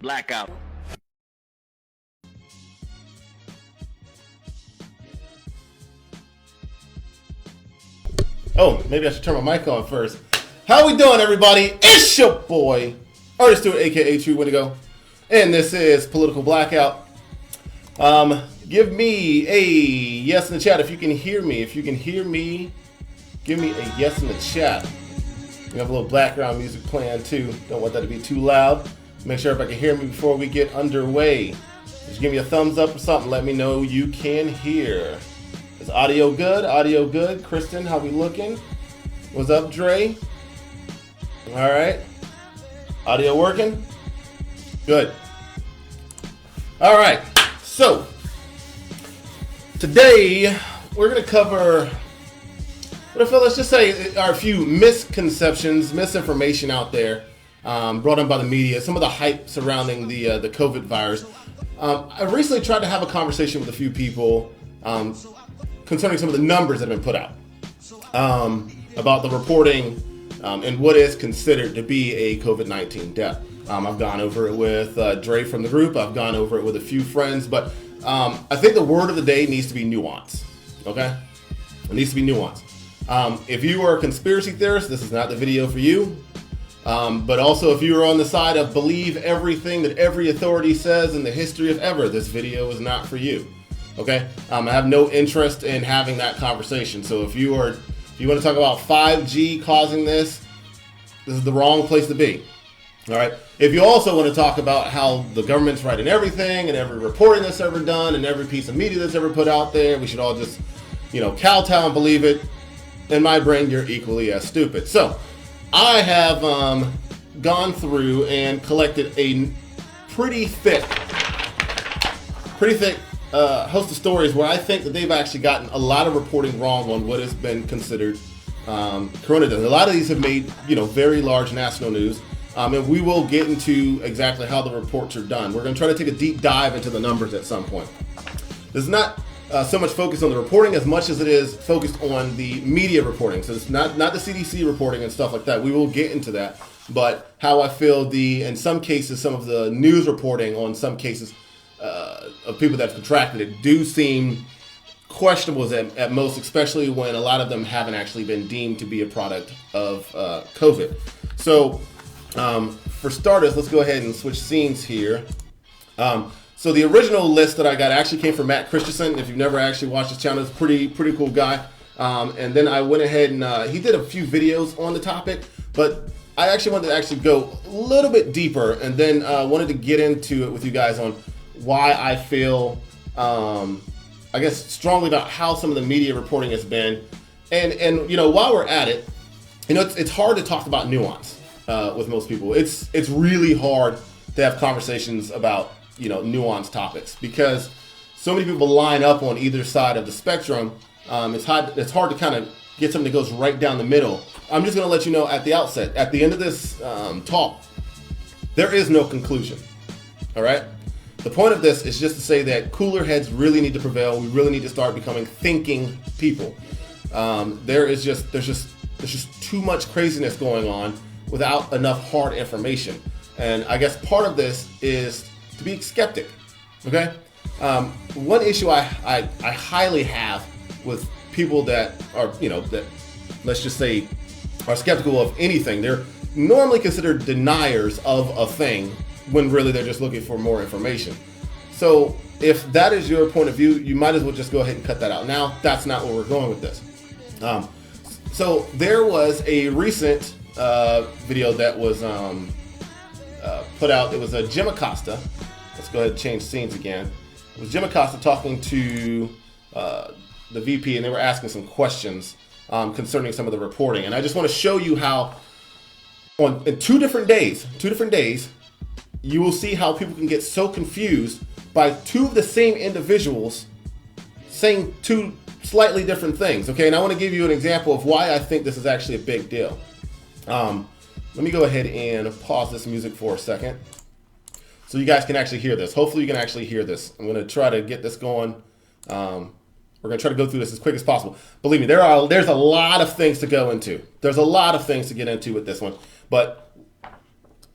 Blackout. Oh, maybe I should turn my mic on first. How we doing, everybody? It's your boy, Artist Stewart, aka True Windigo, and this is Political Blackout. Give me a yes in the chat if you can hear me. If you can hear me, give me a yes in the chat. We have a little background music playing too. Don't want that to be too loud. Make sure everybody can hear me before we get underway. Just give me a thumbs up or something. Let me know you can hear. Is audio good? Audio good. Kristen, how we looking? What's up, Dre? All right. Audio working? Good. All right. So, today we're going to cover let's just say are a few misconceptions, misinformation out there brought in by the media, some of the hype surrounding the COVID virus. I recently tried to have a conversation with a few people concerning some of the numbers that have been put out about the reporting and what is considered to be a COVID-19 death. I've gone over it with Dre from the group. I've gone over it with a few friends, but I think the word of the day needs to be nuance, okay? It needs to be nuance. If you are a conspiracy theorist, this is not the video for you. But also, if you are on the side of believe everything that every authority says in the history of ever, this video is not for you. Okay? I have no interest in having that conversation. So if you want to talk about 5G causing this is the wrong place to be. All right? If you also want to talk about how the government's right in everything and every reporting that's ever done and every piece of media that's ever put out there, we should all just, kowtow and believe it. In my brain, you're equally as stupid. So, I have gone through and collected a pretty thick host of stories where I think that they've actually gotten a lot of reporting wrong on what has been considered corona deaths. A lot of these have made very large national news, and we will get into exactly how the reports are done. We're going to try to take a deep dive into the numbers at some point. This is not so much focused on the reporting as much as it is focused on the media reporting. So it's not the CDC reporting and stuff like that. We will get into that. But how I feel in some cases, some of the news reporting on some cases of people that have contracted it do seem questionable at most, especially when a lot of them haven't actually been deemed to be a product of COVID. So for starters, let's go ahead and switch scenes here. So the original list that I got actually came from Matt Christensen. If you've never actually watched his channel, he's a pretty cool guy. And then I went ahead and he did a few videos on the topic, but I actually wanted to go a little bit deeper and then wanted to get into it with you guys on why I feel, strongly about how some of the media reporting has been. And while we're at it, it's hard to talk about nuance with most people. It's really hard to have conversations about nuanced topics because so many people line up on either side of the spectrum. It's hard to kind of get something that goes right down the middle. I'm just going to let you know at the outset, at the end of this talk, there is no conclusion. All right. The point of this is just to say that cooler heads really need to prevail. We really need to start becoming thinking people. There's just too much craziness going on without enough hard information. And I guess part of this is to be skeptic, okay? One issue I highly have with people that are, that let's just say are skeptical of anything. They're normally considered deniers of a thing when really they're just looking for more information. So if that is your point of view, you might as well just go ahead and cut that out. Now, that's not where we're going with this. So there was a recent video that was put out. It was a Jim Acosta. Let's go ahead and change scenes again. It was Jim Acosta talking to the VP, and they were asking some questions concerning some of the reporting. And I just want to show you how in two different days, you will see how people can get so confused by two of the same individuals saying two slightly different things. Okay, and I want to give you an example of why I think this is actually a big deal. Let me go ahead and pause this music for a second so you guys can actually hear this. Hopefully you can actually hear this. I'm going to try to get this going. We're going to try to go through this as quick as possible. Believe me, there's a lot of things to go into. There's a lot of things to get into with this one. But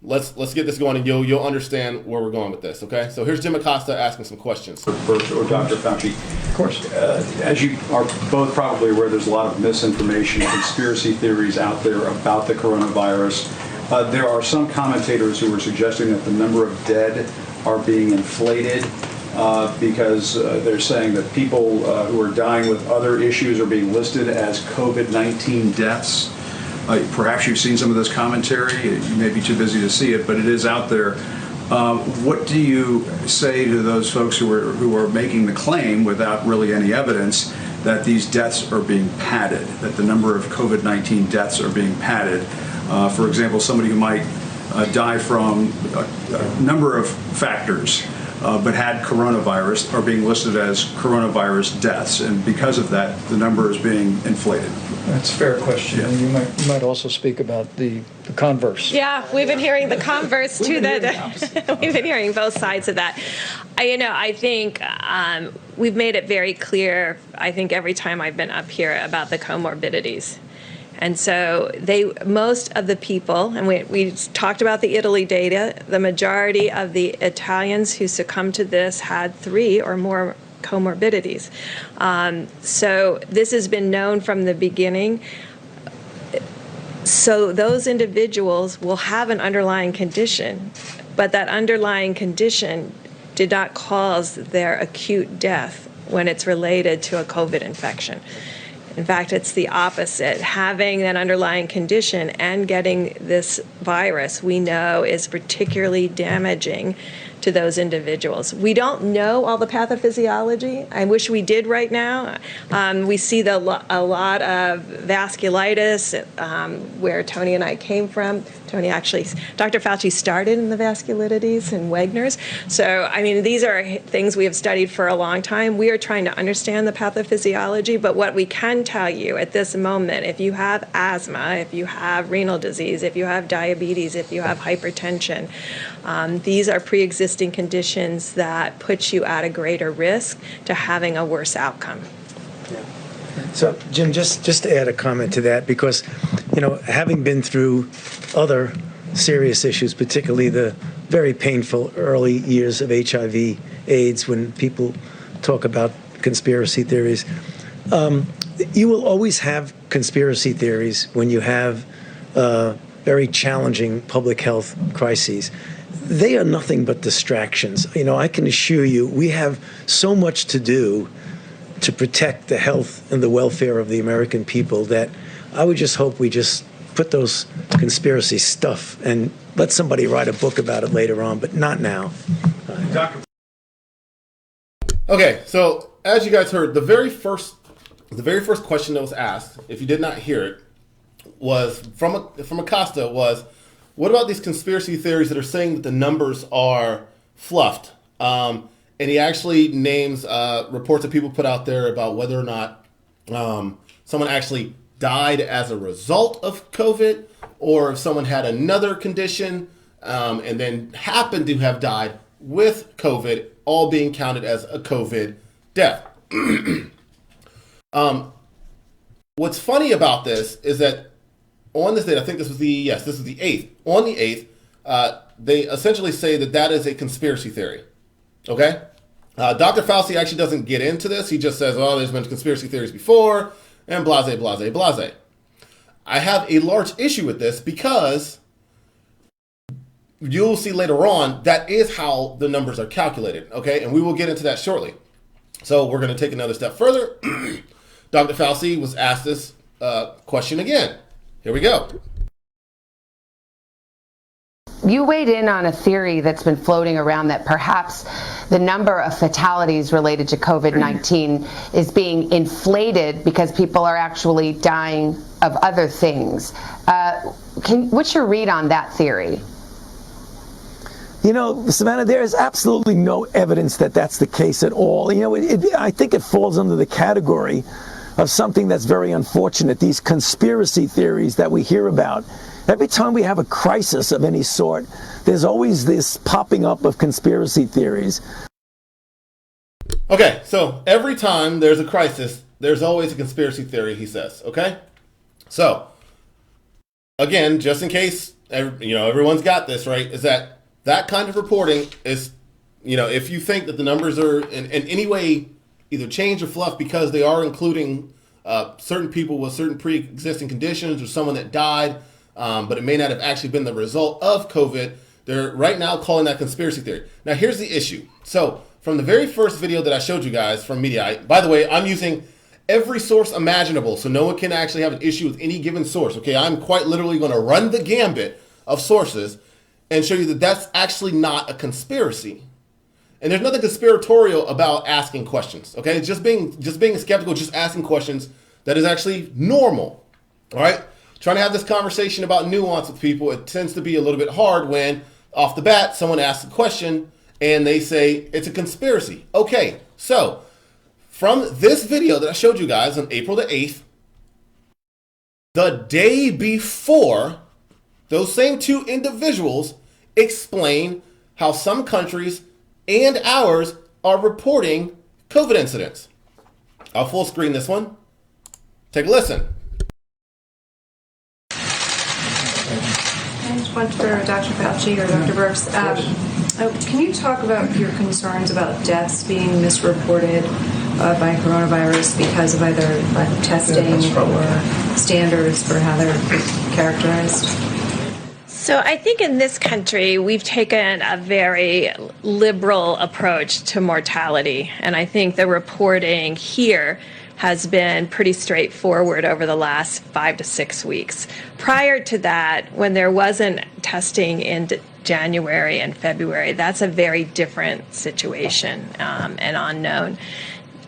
let's get this going, and you'll understand where we're going with this, okay? So here's Jim Acosta asking some questions. Or Dr. Fauci. Of course. As you are both probably aware, there's a lot of misinformation, conspiracy theories out there about the coronavirus. There are some commentators who are suggesting that the number of dead are being inflated because they're saying that people who are dying with other issues are being listed as COVID-19 deaths. Perhaps you've seen some of this commentary. You may be too busy to see it, but it is out there. What do you say to those folks who are making the claim without really any evidence that these deaths are being padded, that the number of COVID-19 deaths are being padded? For example, somebody who might die from a number of factors but had coronavirus are being listed as coronavirus deaths, and because of that, the number is being inflated. That's a fair question. Yeah. You might also speak about the converse. Yeah, we've been hearing the converse too. We've been hearing both sides of that. I think we've made it very clear, I think every time I've been up here, about the comorbidities. And so most of the people, and we talked about the Italy data, the majority of the Italians who succumbed to this had 3 or more comorbidities. So this has been known from the beginning. So those individuals will have an underlying condition, but that underlying condition did not cause their acute death when it's related to a COVID infection. In fact, it's the opposite. Having an underlying condition and getting this virus, we know, is particularly damaging to those individuals. We don't know all the pathophysiology. I wish we did right now. We see a lot of vasculitis where Tony and I came from. Dr. Fauci started in the vasculitis and Wegener's. So, these are things we have studied for a long time. We are trying to understand the pathophysiology, but what we can tell you at this moment, if you have asthma, if you have renal disease, if you have diabetes, if you have hypertension, these are pre-existing conditions that put you at a greater risk to having a worse outcome. So, Jim, just to add a comment to that, because, having been through other serious issues, particularly the very painful early years of HIV, AIDS, when people talk about conspiracy theories, you will always have conspiracy theories when you have very challenging public health crises. They are nothing but distractions. I can assure you, we have so much to do to protect the health and the welfare of the American people that I would just hope we just put those conspiracy stuff and let somebody write a book about it later on, but not now. Okay, so as you guys heard, the very first question that was asked, if you did not hear it, was from Acosta was, what about these conspiracy theories that are saying that the numbers are fluffed? And he actually names reports that people put out there about whether or not someone actually died as a result of COVID, or if someone had another condition and then happened to have died with COVID, all being counted as a COVID death. What's funny about this is that on this date, I think this is the 8th. On the 8th, they essentially say that is a conspiracy theory. Okay? Dr. Fauci actually doesn't get into this. He just says, there's been conspiracy theories before, and blase, blase, blase. I have a large issue with this because you'll see later on that is how the numbers are calculated, okay? And we will get into that shortly. So we're going to take another step further. Dr. Fauci was asked this question again. Here we go. You weighed in on a theory that's been floating around that perhaps the number of fatalities related to COVID-19 is being inflated because people are actually dying of other things. What's your read on that theory? You know, Savannah, there is absolutely no evidence that that's the case at all. You know, I think it falls under the category of something that's very unfortunate, these conspiracy theories that we hear about. Every time we have a crisis of any sort, there's always this popping up of conspiracy theories. Okay, so every time there's a crisis, there's always a conspiracy theory, he says, okay? So, again, just in case, everyone's got this, right, is that kind of reporting is, if you think that the numbers are in any way either changed or fluffed because they are including certain people with certain pre-existing conditions or someone that died, but it may not have actually been the result of COVID, they're right now calling that conspiracy theory. Now, here's the issue. So, from the very first video that I showed you guys from Mediaite, by the way, I'm using every source imaginable, so no one can actually have an issue with any given source, okay? I'm quite literally going to run the gambit of sources and show you that that's actually not a conspiracy. And there's nothing conspiratorial about asking questions, okay? Just being skeptical, just asking questions, that is actually normal, all right? Trying to have this conversation about nuance with people, it tends to be a little bit hard when, off the bat, someone asks a question and they say it's a conspiracy. Okay, so from this video that I showed you guys on April the 8th, the day before, those same two individuals explain how some countries and ours are reporting COVID incidents. I'll full screen this one. Take a listen. And one for Dr. Fauci or Dr. Birx. Can you talk about your concerns about deaths being misreported by coronavirus because of either lack of testing or standards for how they're characterized? So I think in this country, we've taken a very liberal approach to mortality. And I think the reporting here has been pretty straightforward over the last 5 to 6 weeks. Prior to that, when there wasn't testing in January and February, that's a very different situation and unknown.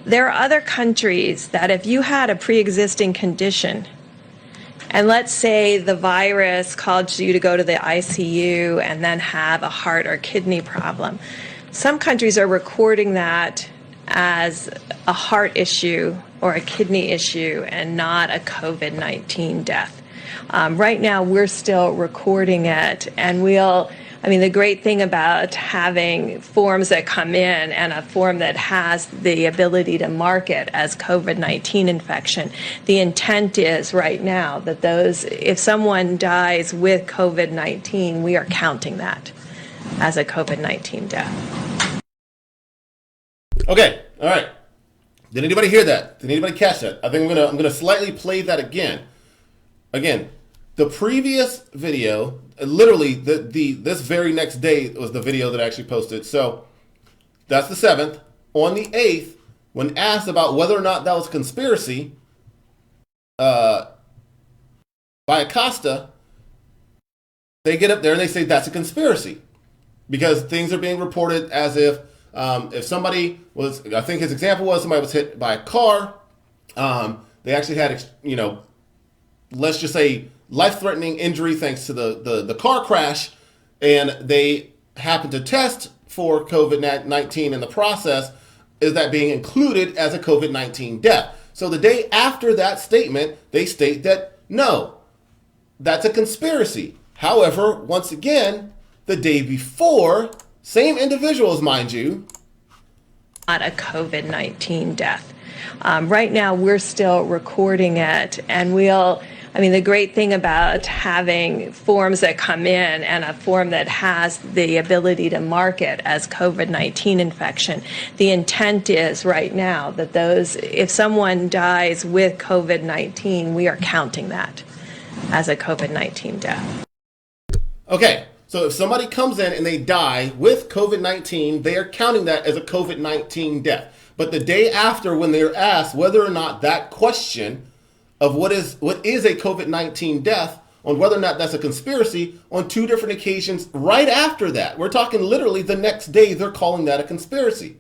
There are other countries that if you had a pre-existing condition, and let's say the virus caused you to go to the ICU and then have a heart or kidney problem, some countries are recording that as a heart issue or a kidney issue and not a COVID-19 death. Right now, we're still recording it, and the great thing about having forms that come in and a form that has the ability to mark it as COVID-19 infection, the intent is right now that if someone dies with COVID-19, we are counting that as a COVID-19 death. Okay, all right. Did anybody hear that? Did anybody catch that? I think I'm gonna slightly play that again. Again, the previous video, literally this very next day was the video that I actually posted. So that's the 7th. On the 8th, when asked about whether or not that was a conspiracy, by Acosta, they get up there and they say that's a conspiracy because things are being reported as if somebody was, I think his example was somebody was hit by a car. They actually had, let's just say life-threatening injury thanks to the car crash, and they happened to test for COVID-19 in the process. Is that being included as a COVID-19 death? So the day after that statement, they state that no, that's a conspiracy. However, once again, the day before, same individuals, mind you, not a COVID-19 death. Right now, we're still recording it, and the great thing about having forms that come in and a form that has the ability to mark it as COVID-19 infection, the intent is right now that if someone dies with COVID-19, we are counting that as a COVID-19 death. Okay, so if somebody comes in and they die with COVID-19, they are counting that as a COVID-19 death. But the day after, when they're asked whether or not that question of what is a COVID-19 death on whether or not that's a conspiracy on 2 different occasions right after that. We're talking literally the next day they're calling that a conspiracy.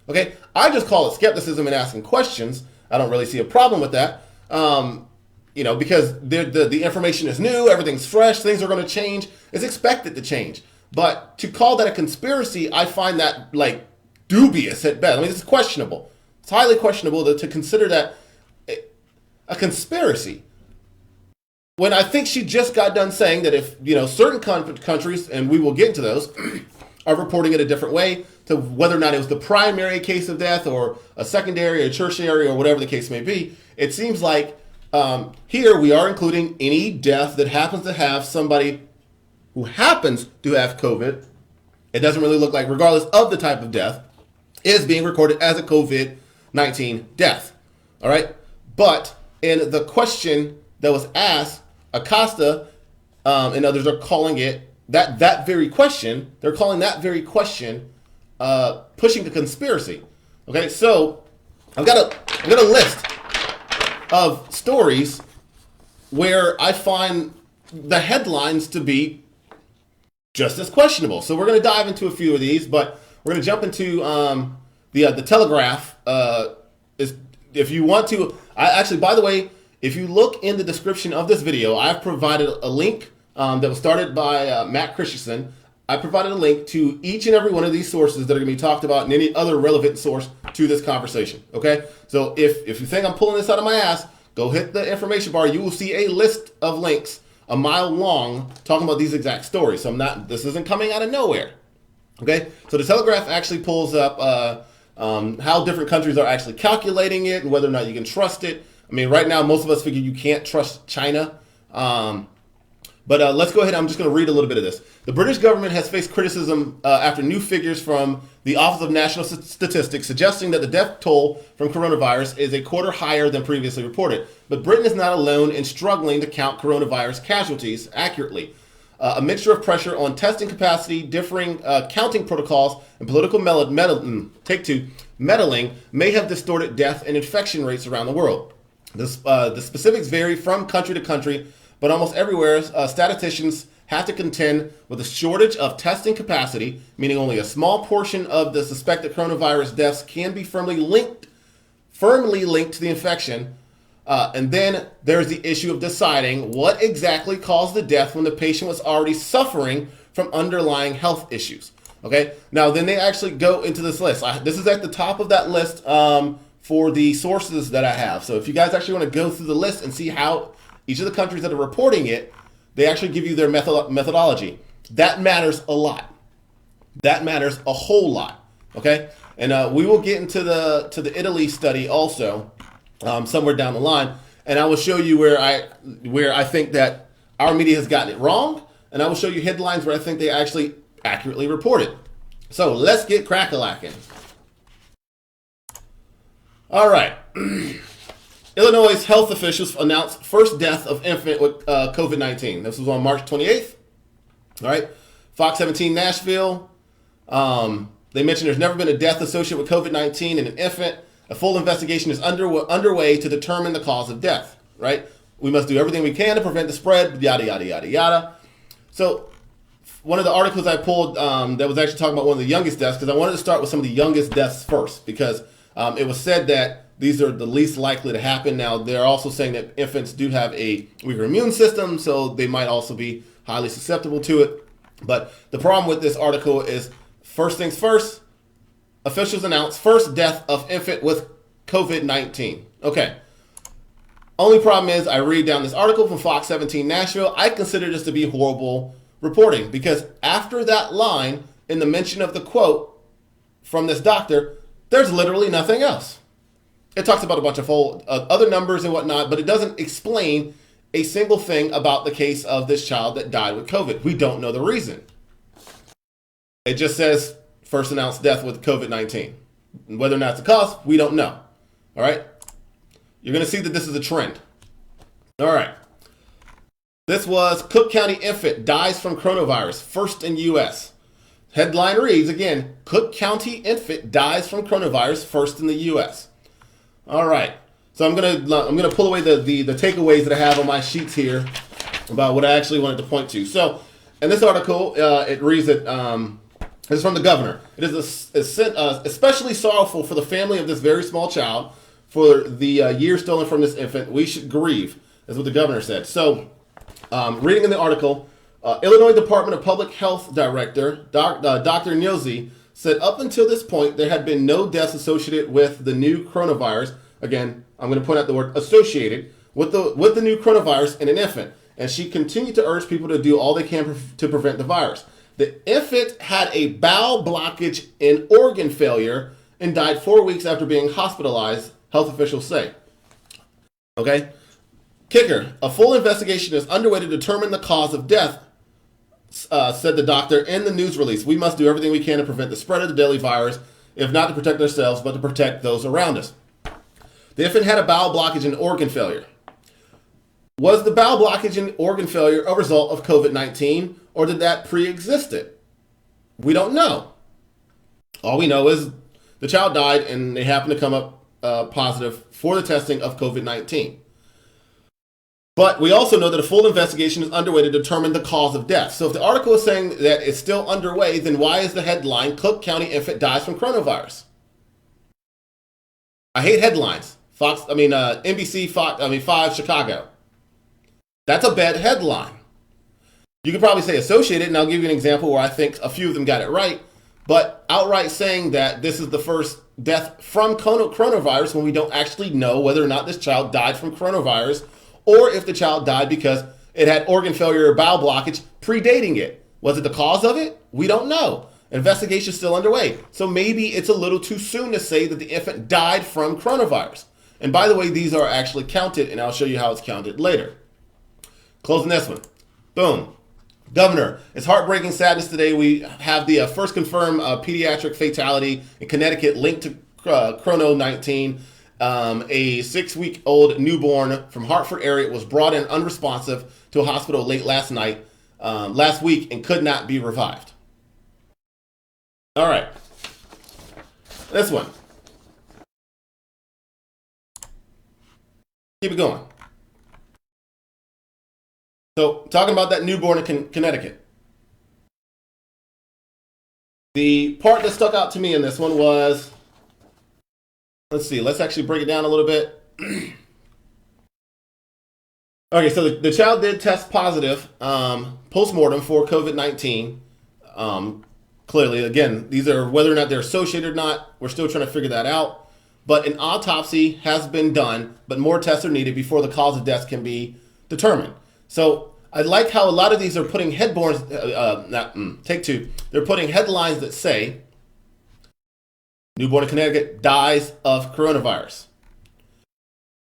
Okay, I just call it skepticism and asking questions. I don't really see a problem with that. Because the information is new, everything's fresh, things are going to change. It's expected to change. But to call that a conspiracy, I find that like dubious at best. I mean, it's questionable. It's highly questionable to consider that a conspiracy. When I think she just got done saying that if, certain countries, and we will get into those, are reporting it a different way to whether or not it was the primary case of death or a secondary or tertiary or whatever the case may be, it seems like here we are including any death that happens to have somebody who happens to have COVID. It doesn't really look like, regardless of the type of death, is being recorded as a COVID-19 death. All right? But in the question that was asked, Acosta and others are calling it that very question. They're calling that very question pushing a conspiracy. Okay, so I've got a list of stories where I find the headlines to be just as questionable. So we're going to dive into a few of these, but we're going to jump into the Telegraph. If you want to, by the way, if you look in the description of this video, I've provided a link that was started by Matt Christensen. I provided a link to each and every one of these sources that are going to be talked about and any other relevant source to this conversation. Okay, so if you think I'm pulling this out of my ass, go hit the information bar. You will see a list of links a mile long talking about these exact stories. So this isn't coming out of nowhere. Okay, so the Telegraph actually pulls up how different countries are actually calculating it and whether or not you can trust it. I mean, right now, most of us figure you can't trust China. But let's go ahead. I'm just going to read a little bit of this. The British government has faced criticism after new figures from the Office of National Statistics suggesting that the death toll from coronavirus is a quarter higher than previously reported. But Britain is not alone in struggling to count coronavirus casualties accurately. A mixture of pressure on testing capacity, differing counting protocols, and political meddling may have distorted death and infection rates around the world. The specifics vary from country to country, but almost everywhere, statisticians have to contend with a shortage of testing capacity, meaning only a small portion of the suspected coronavirus deaths can be firmly linked to the infection. And then there's the issue of deciding what exactly caused the death when the patient was already suffering from underlying health issues. Okay, now then they actually go into this list. This is at the top of that list for the sources that I have. So if you guys actually want to go through the list and see how each of the countries that are reporting it, they actually give you their methodology. That matters a lot. That matters a whole lot. Okay, and we will get into the Italy study also somewhere down the line, and I will show you where I think that our media has gotten it wrong, and I will show you headlines where I think they actually accurately report it. So let's get crack-a-lacking. All right. Illinois health officials announced first death of infant with COVID-19. This was on March 28th. All right. Fox 17 Nashville. They mentioned there's never been a death associated with COVID-19 in an infant. A full investigation is underway to determine the cause of death. Right. We must do everything we can to prevent the spread. Yada yada yada yada. So one of the articles I pulled that was actually talking about one of the youngest deaths, because I wanted to start with some of the youngest deaths first, because it was said that these are the least likely to happen. Now, they're also saying that infants do have a weaker immune system, so they might also be highly susceptible to it. But the problem with this article is, first things first, officials announce first death of infant with COVID-19. Okay. Only problem is, I read down this article from Fox 17 Nashville. I consider this to be horrible reporting, because after that line in the mention of the quote from this doctor, there's literally nothing else. It talks about a bunch of other numbers and whatnot, but it doesn't explain a single thing about the case of this child that died with COVID. We don't know the reason. It just says first announced death with COVID-19. Whether or not it's the cause, we don't know. All right? You're going to see that this is a trend. All right. This was Cook County infant dies from coronavirus, first in U.S. Headline reads, again, Cook County infant dies from coronavirus, first in the U.S. All right. So I'm gonna pull away the takeaways that I have on my sheets here. about what I actually wanted to point to. So, in this article, it reads that this is from the governor. It is especially sorrowful for the family of this very small child for the years stolen from this infant. We should grieve, is what the governor said. So, reading in the article, Illinois Department of Public Health Director Dr. Nyosi said up until this point there had been no deaths associated with the new coronavirus. Again, I'm going to point out the word associated with the new coronavirus in an infant. And she continued to urge people to do all they can to prevent the virus. The infant had a bowel blockage and organ failure and died 4 weeks after being hospitalized, health officials say. Okay? Kicker, a full investigation is underway to determine the cause of death, said the doctor in the news release. We must do everything we can to prevent the spread of the deadly virus, if not to protect ourselves, but to protect those around us. The infant had a bowel blockage and organ failure. Was the bowel blockage and organ failure a result of COVID-19, or did that pre-exist it? We don't know. All we know is the child died and they happened to come up positive for the testing of COVID-19. But we also know that a full investigation is underway to determine the cause of death. So if the article is saying that it's still underway, then why is the headline, Cook County infant dies from coronavirus? I hate headlines. NBC, 5 Chicago. That's a bad headline. You could probably say associated, and I'll give you an example where I think a few of them got it right, but outright saying that this is the first death from coronavirus when we don't actually know whether or not this child died from coronavirus, or if the child died because it had organ failure or bowel blockage predating it. Was it the cause of it? We don't know. Investigation is still underway. So maybe it's a little too soon to say that the infant died from coronavirus. And by the way, these are actually counted, and I'll show you how it's counted later. Closing this one. Boom. Governor, it's heartbreaking sadness today. We have the first confirmed pediatric fatality in Connecticut linked to Chrono-19. A 6-week-old newborn from Hartford area was brought in unresponsive to a hospital late last week, and could not be revived. All right. This one. Keep it going. So, talking about that newborn in Connecticut. The part that stuck out to me in this one was, let's see, let's actually break it down a little bit. Okay, so the child did test positive post-mortem for COVID-19. Clearly, again, these are whether or not they're associated or not, we're still trying to figure that out. But an autopsy has been done, but more tests are needed before the cause of death can be determined. So I like how a lot of these are putting take two. They're putting headlines that say, newborn in Connecticut dies of coronavirus.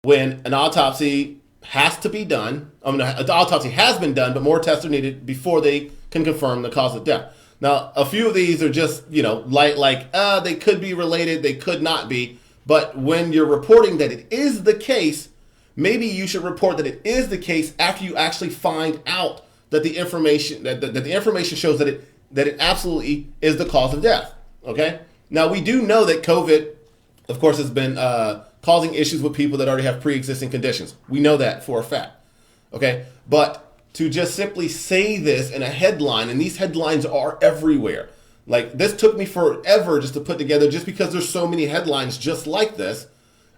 When an autopsy has to be done, an autopsy has been done, but more tests are needed before they can confirm the cause of death. Now, a few of these are just, they could be related, they could not be. But when you're reporting that it is the case, maybe you should report that it is the case after you actually find out that the information that the information shows that it absolutely is the cause of death. Okay. Now we do know that COVID, of course, has been causing issues with people that already have pre-existing conditions. We know that for a fact. Okay, but to just simply say this in a headline, and these headlines are everywhere. Like, this took me forever just to put together, just because there's so many headlines just like this.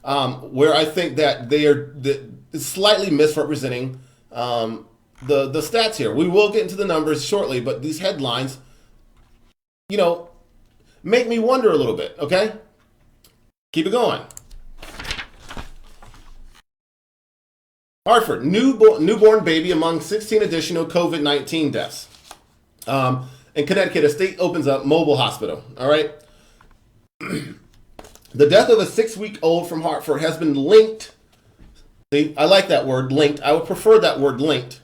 Where I think that they are slightly misrepresenting the stats here. We will get into the numbers shortly, but these headlines, make me wonder a little bit, okay? Keep it going. Hartford, newborn baby among 16 additional COVID-19 deaths. In Connecticut, a state opens up mobile hospital, all right? The death of a 6-week-old from Hartford has been linked. See, I like that word, linked. I would prefer that word, linked.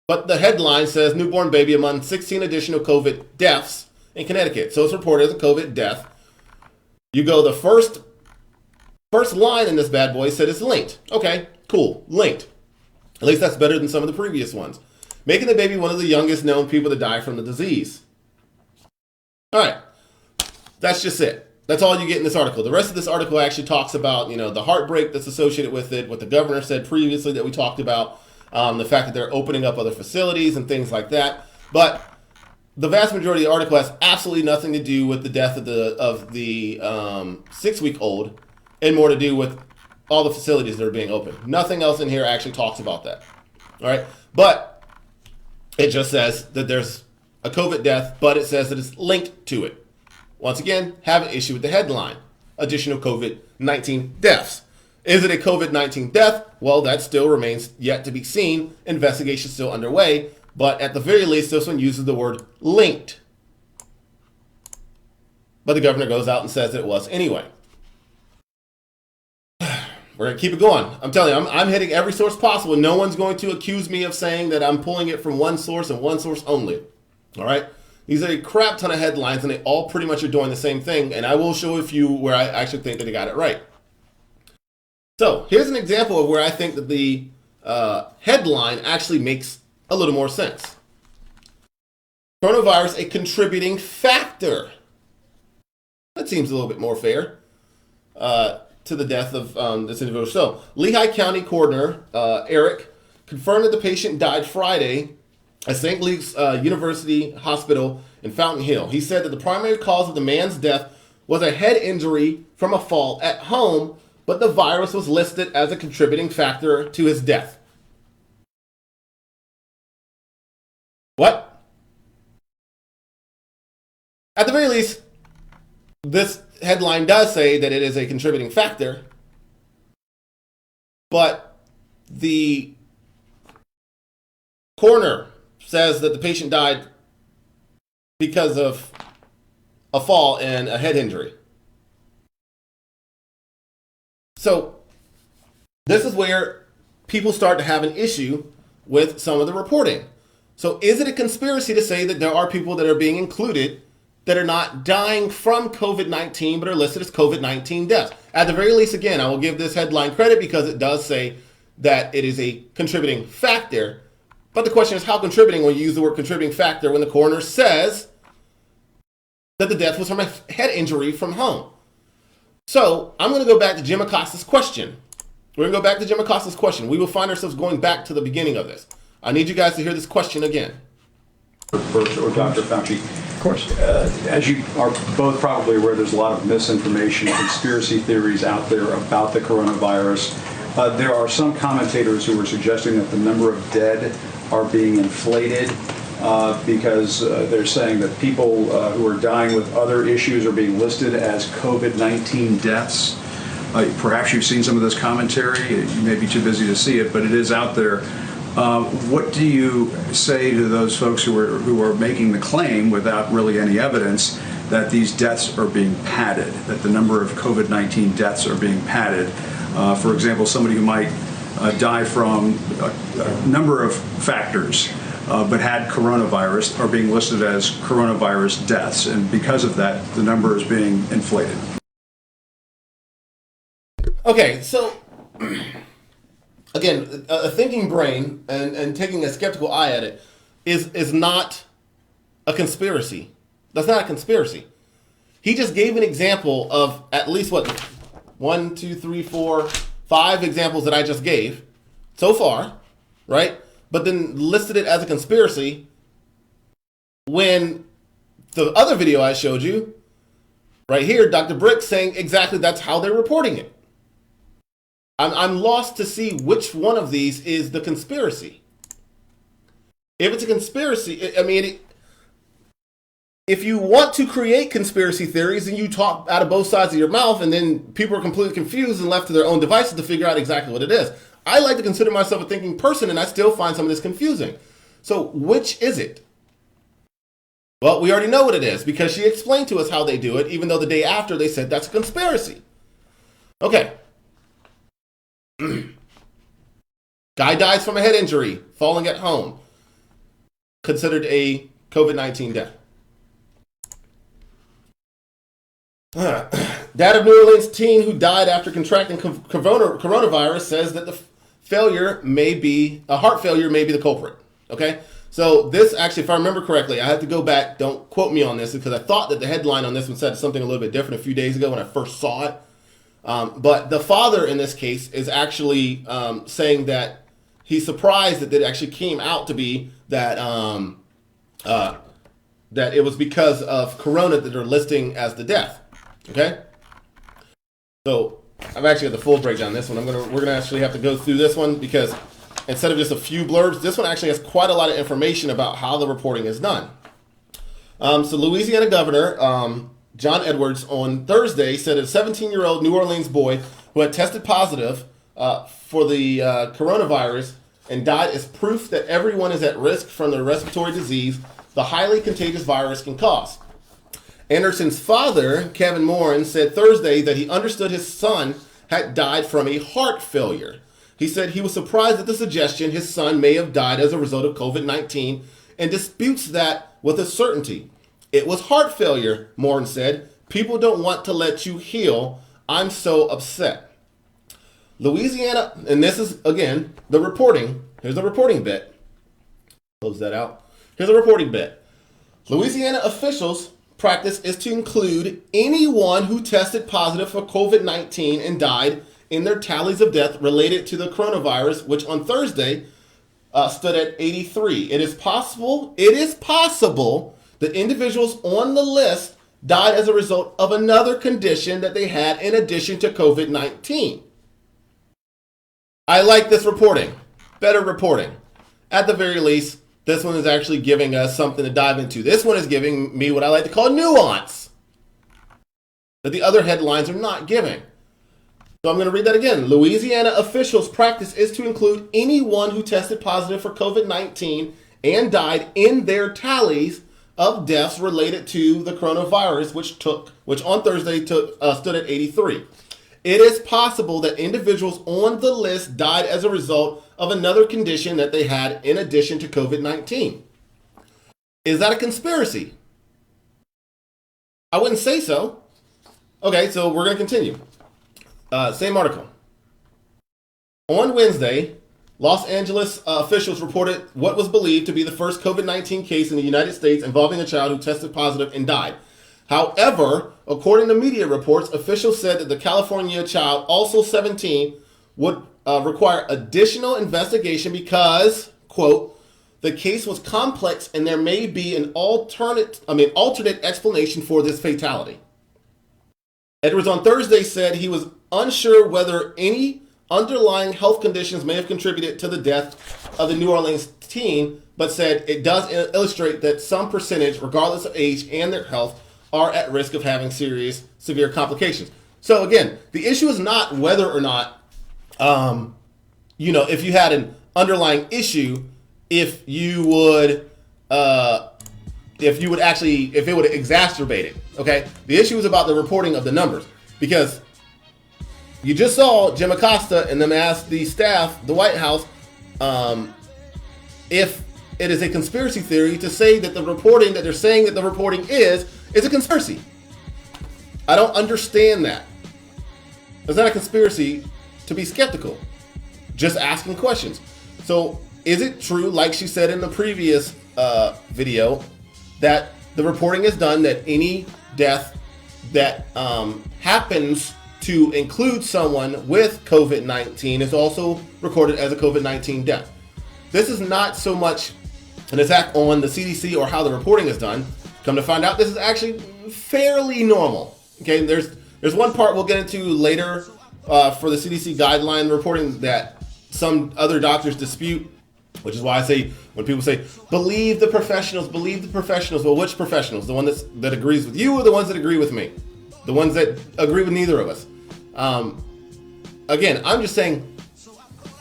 But the headline says newborn baby among 16 additional COVID deaths in Connecticut. So it's reported as a COVID death. You go, the first line in this bad boy said it's linked. Okay, cool, linked. At least that's better than some of the previous ones. Making the baby one of the youngest known people to die from the disease. All right, that's just it. That's all you get in this article. The rest of this article actually talks about, the heartbreak that's associated with it, what the governor said previously that we talked about. the fact that they're opening up other facilities and things like that. But the vast majority of the article has absolutely nothing to do with the death of the 6-week-old, and more to do with all the facilities that are being opened. Nothing else in here actually talks about that. All right, but it just says that there's a COVID death, but it says that it's linked to it. Once again, have an issue with the headline: additional COVID-19 deaths. Is it a COVID-19 death? Well, that still remains yet to be seen. Investigation still underway, but at the very least, this one uses the word linked. But the governor goes out and says that it was anyway. We're going to keep it going. I'm telling you, I'm hitting every source possible. No one's going to accuse me of saying that I'm pulling it from one source and one source only. All right? These are a crap ton of headlines, and they all pretty much are doing the same thing, and I will show a few where I actually think that they got it right. So here's an example of where I think that the headline actually makes a little more sense. Coronavirus, a contributing factor. That seems a little bit more fair to the death of this individual. So, Lehigh County Coroner Eric confirmed that the patient died Friday at St. Luke's University Hospital in Fountain Hill. He said that the primary cause of the man's death was a head injury from a fall at home, but the virus was listed as a contributing factor to his death. What? At the very least, this headline does say that it is a contributing factor, but the coroner says that the patient died because of a fall and a head injury. So this is where people start to have an issue with some of the reporting. So is it a conspiracy to say that there are people that are being included that are not dying from COVID-19 but are listed as COVID-19 deaths? At the very least, again, I will give this headline credit because it does say that it is a contributing factor. But the question is, how contributing when you use the word contributing factor when the coroner says that the death was from a head injury from home? So I'm going to go back to Jim Acosta's question. We're going to go back to Jim Acosta's question. We will find ourselves going back to the beginning of this. I need you guys to hear this question again. Birx or Dr. Fauci. Of course. As you are both probably aware, there's a lot of misinformation, conspiracy theories out there about the coronavirus. There are some commentators who are suggesting that the number of dead are being inflated because they're saying that people who are dying with other issues are being listed as COVID-19 deaths. Perhaps you've seen some of this commentary. You may be too busy to see it, but it is out there. What do you say to those folks who are making the claim without really any evidence that these deaths are being padded, that the number of COVID-19 deaths are being padded? For example, somebody who might die from a number of factors but had coronavirus are being listed as coronavirus deaths, and because of that, the number is being inflated. Okay, so again, a thinking brain and taking a skeptical eye at it is not a conspiracy. That's not a conspiracy. He just gave an example of at least 1, 2, 3, 4, 5 examples that I just gave so far, right? But then listed it as a conspiracy when the other video I showed you, right here, Dr. Birx saying exactly that's how they're reporting it. I'm lost to see which one of these is the conspiracy. If it's a conspiracy, if you want to create conspiracy theories, then you talk out of both sides of your mouth, and then people are completely confused and left to their own devices to figure out exactly what it is. I like to consider myself a thinking person, and I still find some of this confusing. So which is it? Well, we already know what it is because she explained to us how they do it, even though the day after they said that's a conspiracy. Okay. Guy dies from a head injury, falling at home. Considered a COVID-19 death. Dad of New Orleans teen who died after contracting coronavirus says that the heart failure may be the culprit. Okay? So this actually, if I remember correctly, I have to go back, don't quote me on this, because I thought that the headline on this one said something a little bit different a few days ago when I first saw it. But the father in this case is actually saying that he's surprised that it actually came out to be that that it was because of corona that they're listing as the death. Okay, so I've actually got the full breakdown on this one. We're gonna actually have to go through this one because instead of just a few blurbs, this one actually has quite a lot of information about how the reporting is done. So Louisiana Governor John Edwards on Thursday said a 17-year-old New Orleans boy who had tested positive for the coronavirus and died is proof that everyone is at risk from the respiratory disease the highly contagious virus can cause. Anderson's father, Kevin Morin, said Thursday that he understood his son had died from a heart failure. He said he was surprised at the suggestion his son may have died as a result of COVID-19 and disputes that with a certainty. It was heart failure, Morin said. People don't want to let you heal. I'm so upset. Louisiana, and this is, again, the reporting. Here's the reporting bit. Close that out. Here's a reporting bit. Louisiana officials' practice is to include anyone who tested positive for COVID-19 and died in their tallies of death related to the coronavirus, which on Thursday stood at 83. It is possible that individuals on the list died as a result of another condition that they had in addition to COVID-19. I like this reporting. Better reporting. At the very least, this one is actually giving us something to dive into. This one is giving me what I like to call nuance that the other headlines are not giving. So I'm going to read that again. Louisiana officials' practice is to include anyone who tested positive for COVID-19 and died in their tallies of deaths related to the coronavirus, which on Thursday stood at 83. It is possible that individuals on the list died as a result of another condition that they had in addition to COVID-19. Is that a conspiracy? I wouldn't say so. Okay, so we're going to continue. Same article. On Wednesday, Los Angeles officials reported what was believed to be the first COVID-19 case in the United States involving a child who tested positive and died. However, according to media reports, officials said that the California child, also 17, would require additional investigation because, quote, the case was complex and there may be an alternate explanation for this fatality. Edwards on Thursday said he was unsure whether any underlying health conditions may have contributed to the death of the New Orleans teen, but said it does illustrate that some percentage, regardless of age and their health, are at risk of having severe complications. So again, the issue is not whether or not, if you had an underlying issue, if it would exacerbate it. Okay, the issue is about the reporting of the numbers, because you just saw Jim Acosta and them ask the staff, the White House, if it is a conspiracy theory to say that the reporting that they're saying that the reporting is a conspiracy. I don't understand that. It's not a conspiracy to be skeptical, just asking questions. So is it true, like she said in the previous video, that the reporting is done that any death that happens to include someone with COVID-19 is also recorded as a COVID-19 death? This is not so much an attack on the CDC or how the reporting is done. Come to find out, this is actually fairly normal. Okay, there's one part we'll get into later for the CDC guideline reporting that some other doctors dispute, which is why I say when people say, believe the professionals. Well, which professionals? The one that agrees with you or the ones that agree with me? The ones that agree with neither of us. Again, I'm just saying,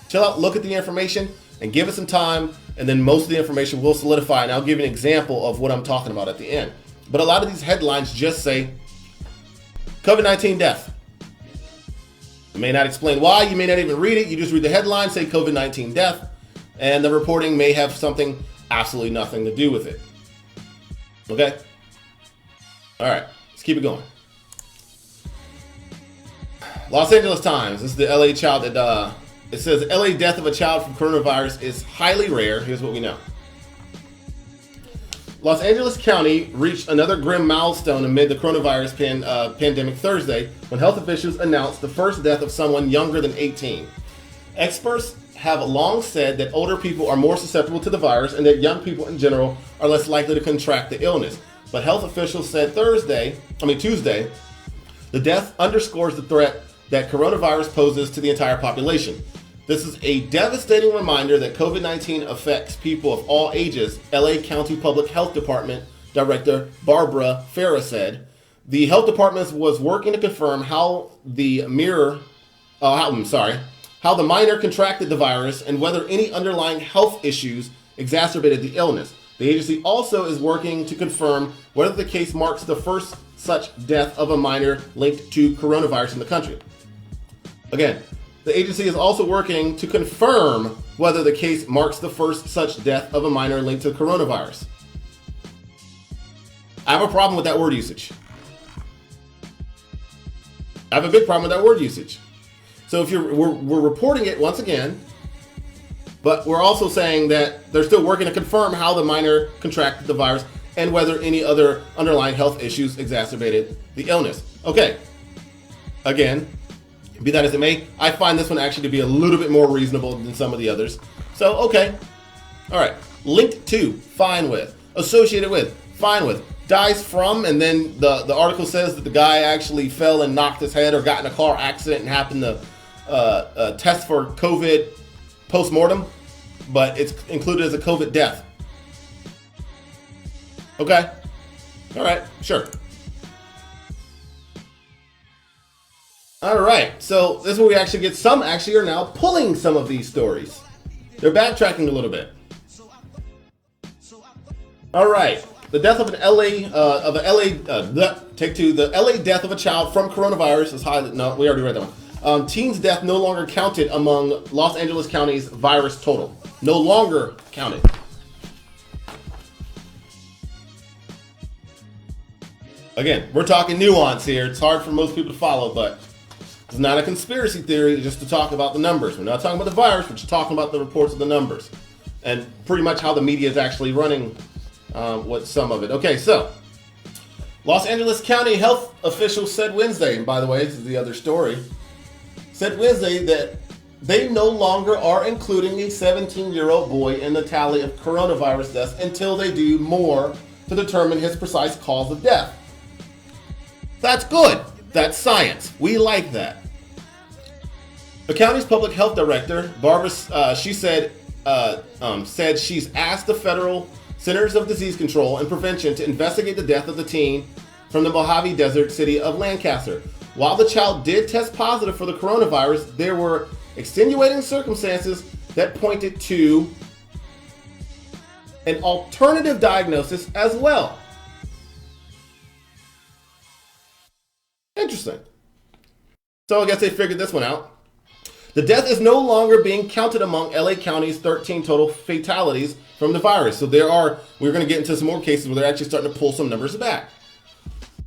chill out, look at the information, and give it some time, and then most of the information will solidify, and I'll give you an example of what I'm talking about at the end. But a lot of these headlines just say, COVID-19 death. You may not explain why, you may not even read it, you just read the headline, say COVID-19 death, and the reporting may have something, absolutely nothing to do with it. Okay? Alright, let's keep it going. Los Angeles Times, this is the LA child that, it says LA death of a child from coronavirus is highly rare. Here's what we know. Los Angeles County reached another grim milestone amid the coronavirus pandemic Thursday when health officials announced the first death of someone younger than 18. Experts have long said that older people are more susceptible to the virus and that young people in general are less likely to contract the illness. But health officials said Tuesday, the death underscores the threat that coronavirus poses to the entire population. This is a devastating reminder that COVID-19 affects people of all ages, LA County Public Health Department Director Barbara Farah said. The health department was working to confirm how the minor contracted the virus and whether any underlying health issues exacerbated the illness. The agency also is working to confirm whether the case marks the first such death of a minor linked to coronavirus in the country. Again, the agency is also working to confirm whether the case marks the first such death of a minor linked to coronavirus. I have a problem with that word usage. I have a big problem with that word usage. So if we're reporting it once again, but we're also saying that they're still working to confirm how the minor contracted the virus and whether any other underlying health issues exacerbated the illness. Okay. Again, be that as it may, I find this one actually to be a little bit more reasonable than some of the others. So, okay. All right. Linked to, fine with. Associated with, fine with. Dies from, and then the article says that the guy actually fell and knocked his head or got in a car accident and happened to test for COVID post-mortem, but it's included as a COVID death. Okay. All right. Sure. All right. So this is where we actually get some actually are now pulling some of these stories. They're backtracking a little bit. All right. The death of the LA death of a child from coronavirus is highly, no, we already read that one. Teen's death no longer counted among Los Angeles County's virus total. No longer counted. Again, we're talking nuance here. It's hard for most people to follow, but it's not a conspiracy theory, it's just to talk about the numbers. We're not talking about the virus, we're just talking about the reports of the numbers. And pretty much how the media is actually running with some of it. Okay, so Los Angeles County health officials said Wednesday, and by the way, this is the other story, said Wednesday that they no longer are including a 17-year-old boy in the tally of coronavirus deaths until they do more to determine his precise cause of death. That's good. That's science. We like that. The county's public health director, Barbara, she said she's asked the federal Centers of Disease Control and Prevention to investigate the death of the teen from the Mojave Desert city of Lancaster. While the child did test positive for the coronavirus, there were extenuating circumstances that pointed to an alternative diagnosis as well. Interesting. So I guess they figured this one out. The death is no longer being counted among LA County's 13 total fatalities from the virus. So we're going to get into some more cases where they're actually starting to pull some numbers back.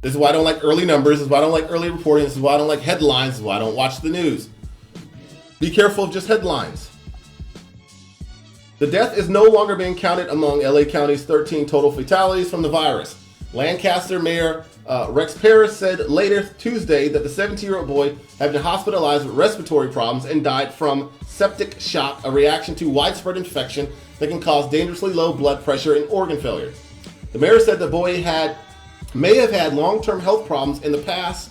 This is why I don't like early numbers. This is why I don't like early reporting. This is why I don't like headlines. This is why I don't watch the news. Be careful of just headlines. The death is no longer being counted among LA County's 13 total fatalities from the virus. Lancaster Mayor Rex Paris said later Tuesday that the 17-year-old boy had been hospitalized with respiratory problems and died from septic shock, a reaction to widespread infection that can cause dangerously low blood pressure and organ failure. The mayor said the boy may have had long-term health problems in the past,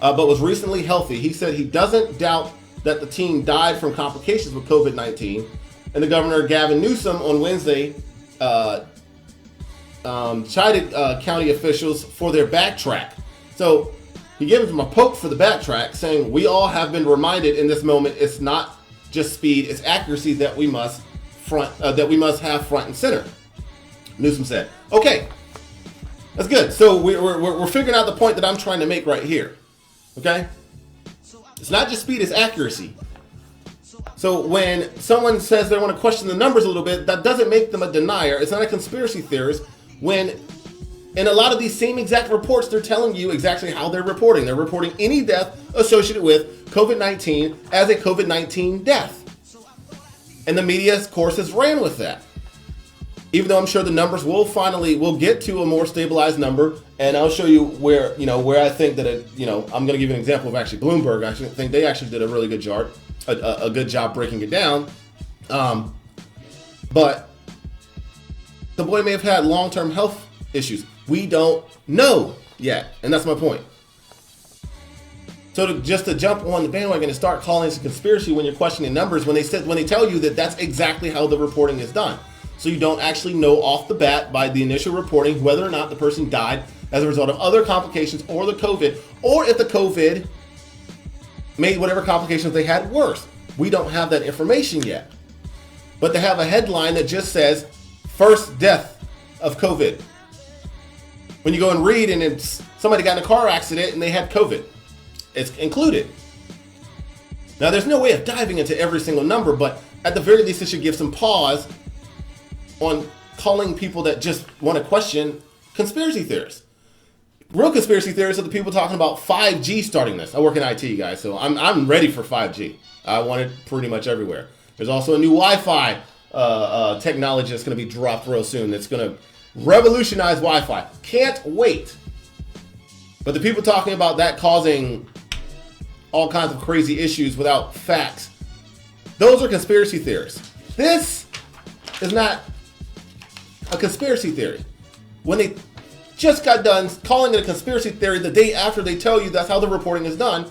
but was recently healthy. He said he doesn't doubt that the teen died from complications with COVID-19. And the governor, Gavin Newsom, on Wednesday chided county officials for their backtrack. So he gives them a poke for the backtrack, saying we all have been reminded in this moment it's not just speed, it's accuracy that we must have front and center. Newsom said, "Okay, that's good. So we're figuring out the point that I'm trying to make right here. Okay, it's not just speed, it's accuracy." So when someone says they want to question the numbers a little bit, that doesn't make them a denier. It's not a conspiracy theorist. When in a lot of these same exact reports, they're telling you exactly how they're reporting. They're reporting any death associated with COVID-19 as a COVID-19 death. And the media, of course, has ran with that. Even though I'm sure the numbers will get to a more stabilized number, and I'll show you where I think that I'm going to give you an example of actually Bloomberg. I actually think they actually did a really good a good job breaking it down. But the boy may have had long-term health issues. We don't know yet, and that's my point. So just to jump on the bandwagon and start calling this a conspiracy when you're questioning numbers, when they tell you that that's exactly how the reporting is done. So you don't actually know off the bat by the initial reporting whether or not the person died as a result of other complications or the COVID, or if the COVID made whatever complications they had worse. We don't have that information yet. But they have a headline that just says, first death of COVID. When you go and read and it's somebody got in a car accident and they had COVID, it's included. Now, there's no way of diving into every single number, but at the very least, it should give some pause on calling people that just want to question conspiracy theorists. Real conspiracy theorists are the people talking about 5G starting this. I work in IT, guys, so I'm ready for 5G. I want it pretty much everywhere. There's also a new Wi-Fi technology that's going to be dropped real soon that's going to revolutionize Wi-Fi. Can't wait. But the people talking about that causing all kinds of crazy issues without facts, those are conspiracy theorists. This is not a conspiracy theory. When they just got done calling it a conspiracy theory the day after they tell you that's how the reporting is done,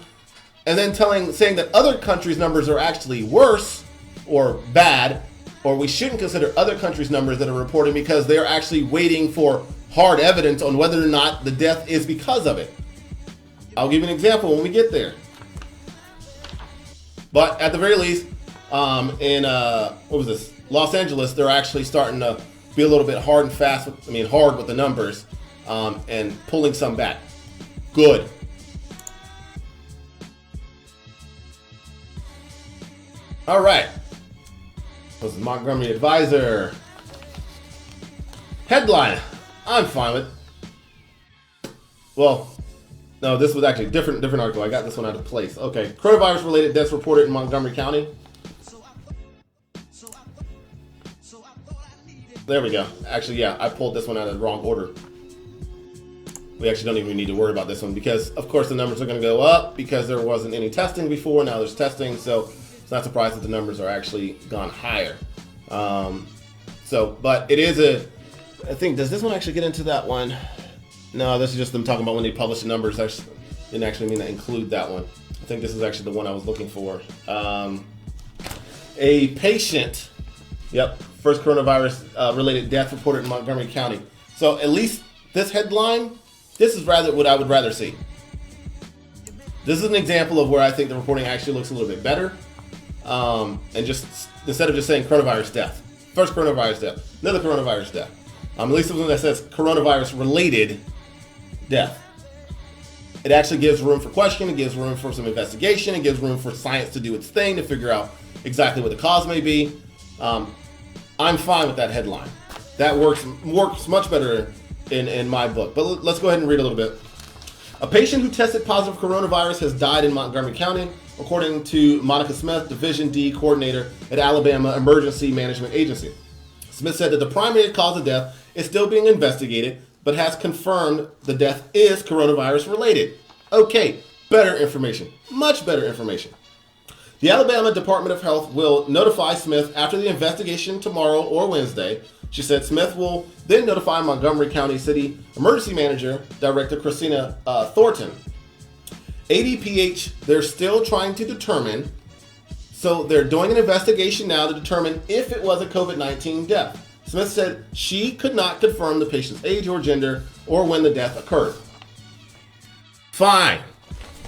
and then saying that other countries' numbers are actually worse or bad, or we shouldn't consider other countries' numbers that are reporting because they're actually waiting for hard evidence on whether or not the death is because of it. I'll give you an example when we get there. But at the very least, in Los Angeles, they're actually starting to be a little bit hard with the numbers, and pulling some back. Good. All right. This is Montgomery Advisor. Headline. I'm fine with. Well, no, this was actually a different article. I got this one out of place. Okay. Coronavirus-related deaths reported in Montgomery County. There we go. Actually, yeah, I pulled this one out of the wrong order. We actually don't even need to worry about this one because, of course, the numbers are going to go up because there wasn't any testing before. Now there's testing, so it's not surprised that the numbers are actually gone higher. But it is I think, does this one actually get into that one? No, this is just them talking about when they publish the numbers. I didn't actually mean to include that one. I think this is actually the one I was looking for. A patient, first coronavirus related death reported in Montgomery County. So at least this headline, this is rather what I would rather see. This is an example of where I think the reporting actually looks a little bit better. And just instead of just saying coronavirus death, first coronavirus death, another coronavirus death. At least the one that says coronavirus related death. It actually gives room for question. It gives room for some investigation. It gives room for science to do its thing to figure out exactly what the cause may be. I'm fine with that headline. That works much better in my book. But let's go ahead and read a little bit. A patient who tested positive coronavirus has died in Montgomery County, according to Monica Smith, Division D coordinator at Alabama Emergency Management Agency. Smith said that the primary cause of death is still being investigated, but has confirmed the death is coronavirus related. Okay, better information, much better information. The Alabama Department of Health will notify Smith after the investigation tomorrow or Wednesday. She said Smith will then notify Montgomery County City Emergency Manager, Director Christina Thornton. ADPH, they're still trying to determine, so they're doing an investigation now to determine if it was a COVID-19 death. Smith said she could not confirm the patient's age or gender or when the death occurred. Fine.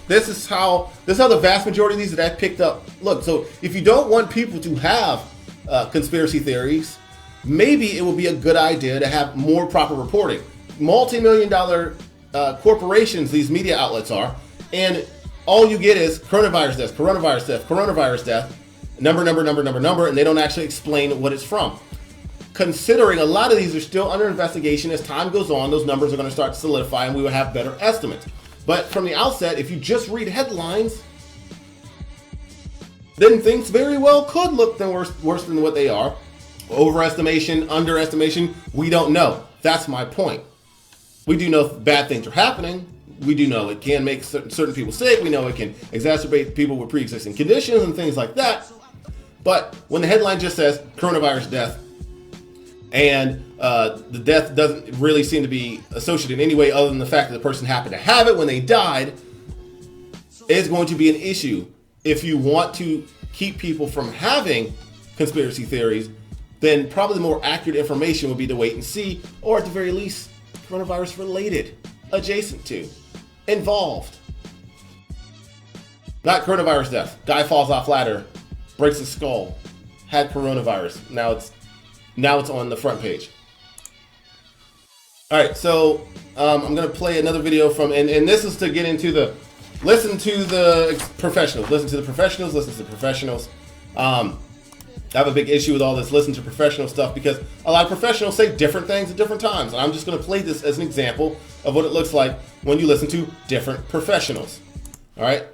This is how the vast majority of these that I picked up look. So if you don't want people to have conspiracy theories, maybe it would be a good idea to have more proper reporting. Multi-million-dollar corporations, these media outlets are, and all you get is coronavirus death, coronavirus death, coronavirus death, number, and they don't actually explain what it's from. Considering a lot of these are still under investigation, as time goes on, those numbers are going to start to solidify and we will have better estimates. But from the outset, if you just read headlines, then things very well could look worse than what they are. Overestimation, underestimation, we don't know. That's my point. We do know bad things are happening. we do know it can make certain people sick. We know it can exacerbate people with pre-existing conditions and things like that. But when the headline just says coronavirus death, and the death doesn't really seem to be associated in any way other than the fact that the person happened to have it when they died, is going to be an issue. If you want to keep people from having conspiracy theories, then probably the more accurate information would be to wait and see, or at the very least, coronavirus related, adjacent to, involved. Not coronavirus death. Guy falls off ladder, breaks his skull, had coronavirus. Now it's on the front page. All right, so I'm gonna play another video from, and this is to get into the, listen to the professionals. I have a big issue with all this listen to professional stuff because a lot of professionals say different things at different times. And I'm just going to play this as an example of what it looks like when you listen to different professionals. All right.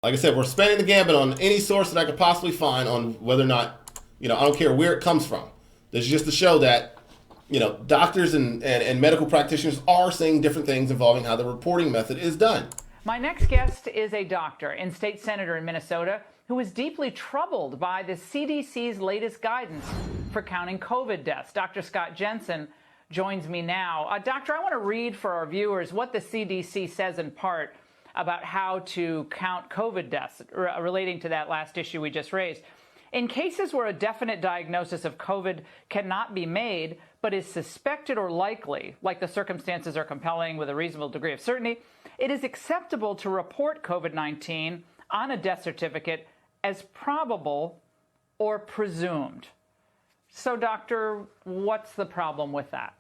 Like I said, we're spanning the gambit on any source that I could possibly find on whether or not, I don't care where it comes from. This is just to show that, doctors and medical practitioners are saying different things involving how the reporting method is done. My next guest is a doctor and state senator in Minnesota who is deeply troubled by the CDC's latest guidance for counting COVID deaths. Dr. Scott Jensen joins me now. Doctor, I want to read for our viewers what the CDC says in part about how to count COVID deaths relating to that last issue we just raised. In cases where a definite diagnosis of COVID cannot be made, but is suspected or likely, like the circumstances are compelling with a reasonable degree of certainty, it is acceptable to report COVID-19 on a death certificate as probable or presumed. So, doctor, what's the problem with that?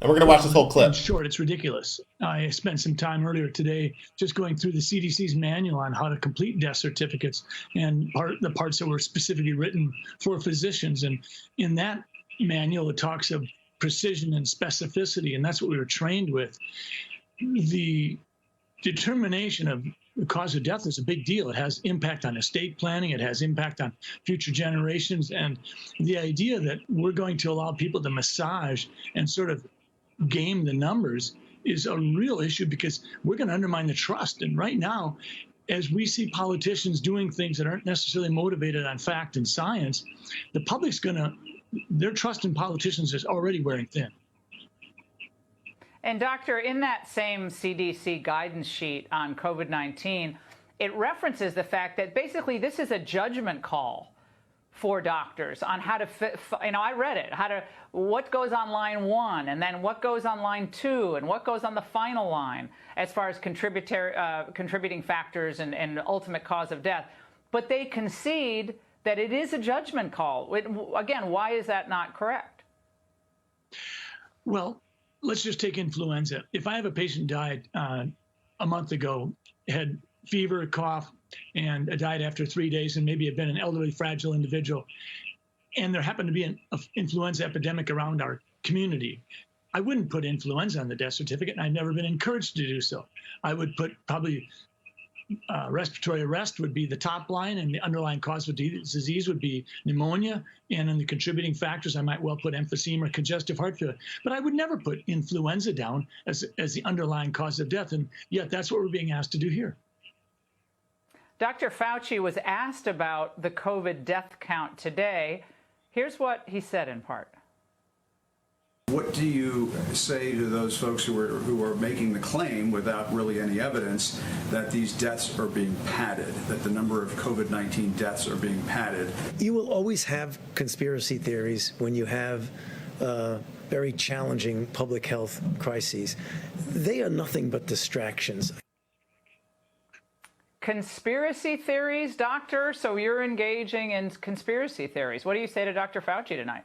And we're going to watch this whole clip. In short, it's ridiculous. I spent some time earlier today just going through the CDC's manual on how to complete death certificates and the parts that were specifically written for physicians. And in that manual, it talks of precision and specificity, and that's what we were trained with. The determination of the cause of death is a big deal. It has impact on estate planning. It has impact on future generations. And the idea that we're going to allow people to massage and sort of game the numbers is a real issue because we're going to undermine the trust. And right now, as we see politicians doing things that aren't necessarily motivated on fact and science, the public's their trust in politicians is already wearing thin. And doctor, in that same CDC guidance sheet on COVID-19, it references the fact that basically this is a judgment call for doctors on how to fit, I read it, what goes on line 1 and then what goes on line 2 and what goes on the final line as far as contributing factors and ultimate cause of death. But they concede that it is a judgment call. Again, why is that not correct? Well, let's just take influenza. If I have a patient died a month ago, had fever, cough, and died after 3 days, and maybe had been an elderly, fragile individual, and there happened to be an influenza epidemic around our community, I wouldn't put influenza on the death certificate, and I've never been encouraged to do so. I would put probably respiratory arrest would be the top line, and the underlying cause of disease would be pneumonia. And in the contributing factors, I might well put emphysema or congestive heart failure. But I would never put influenza down as the underlying cause of death. And yet that's what we're being asked to do here. Dr. Fauci was asked about the COVID death count today. Here's what he said in part. What do you say to those folks who are making the claim without really any evidence that these deaths are being padded, that the number of COVID-19 deaths are being padded? You will always have conspiracy theories when you have very challenging public health crises. They are nothing but distractions. Conspiracy theories, doctor? So you're engaging in conspiracy theories. What do you say to Dr. Fauci tonight?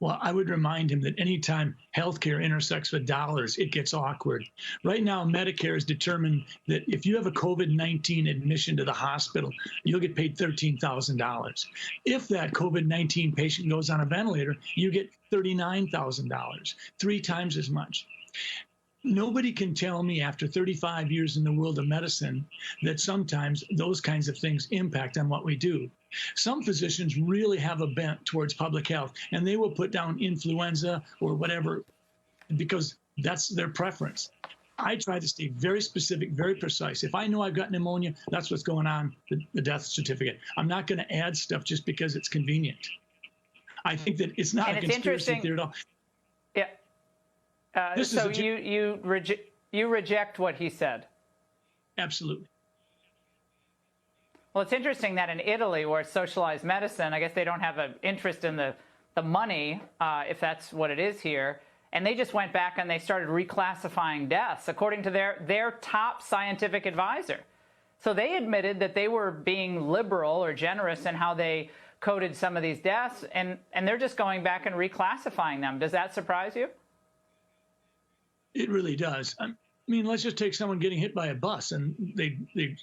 Well, I would remind him that anytime healthcare intersects with dollars, it gets awkward. Right now, Medicare has determined that if you have a COVID-19 admission to the hospital, you'll get paid $13,000. If that COVID-19 patient goes on a ventilator, you get $39,000, 3 times as much. Nobody can tell me after 35 years in the world of medicine that sometimes those kinds of things impact on what we do. Some physicians really have a bent towards public health, and they will put down influenza or whatever because that's their preference. I try to stay very specific, very precise. If I know I've got pneumonia, that's what's going on the death certificate. I'm not going to add stuff just because it's convenient. I think that it's not And a it's conspiracy theory at all. Yeah. So you reject what he said? Absolutely. Well, it's interesting that in Italy, where it's socialized medicine, I guess they don't have an interest in the money, if that's what it is here. And they just went back and they started reclassifying deaths according to their top scientific advisor. So they admitted that they were being liberal or generous in how they coded some of these deaths, and they're just going back and reclassifying them. Does that surprise you? It really does. I mean, let's just take someone getting hit by a bus and they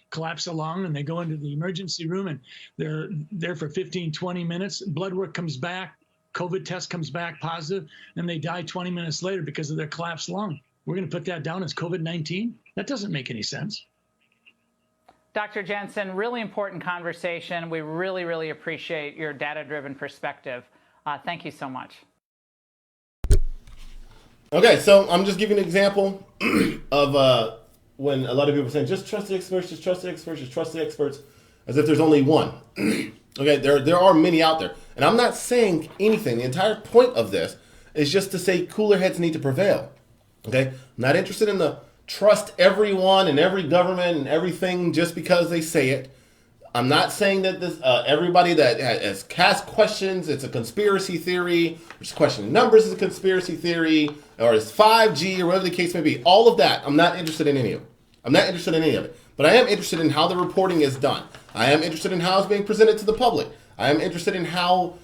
collapse along and they go into the emergency room and they're there for 15, 20 minutes. Blood work comes back. COVID test comes back positive, and they die 20 minutes later because of their collapsed lung. We're going to put that down as COVID-19? That doesn't make any sense. Dr. Jensen, really important conversation. We really, really appreciate your data-driven perspective. Thank you so much. Okay, so I'm just giving an example of when a lot of people are saying, just trust the experts, just trust the experts, just trust the experts, as if there's only one. Okay, there are many out there. And I'm not saying anything. The entire point of this is just to say cooler heads need to prevail. Okay? I'm not interested in the trust everyone and every government and everything just because they say it. I'm not saying that this everybody that has cast questions, it's a conspiracy theory, or just questioning numbers is a conspiracy theory, or it's 5G or whatever the case may be. All of that, I'm not interested in any of it. I'm not interested in any of it. But I am interested in how the reporting is done. I am interested in how it's being presented to the public. I am interested in how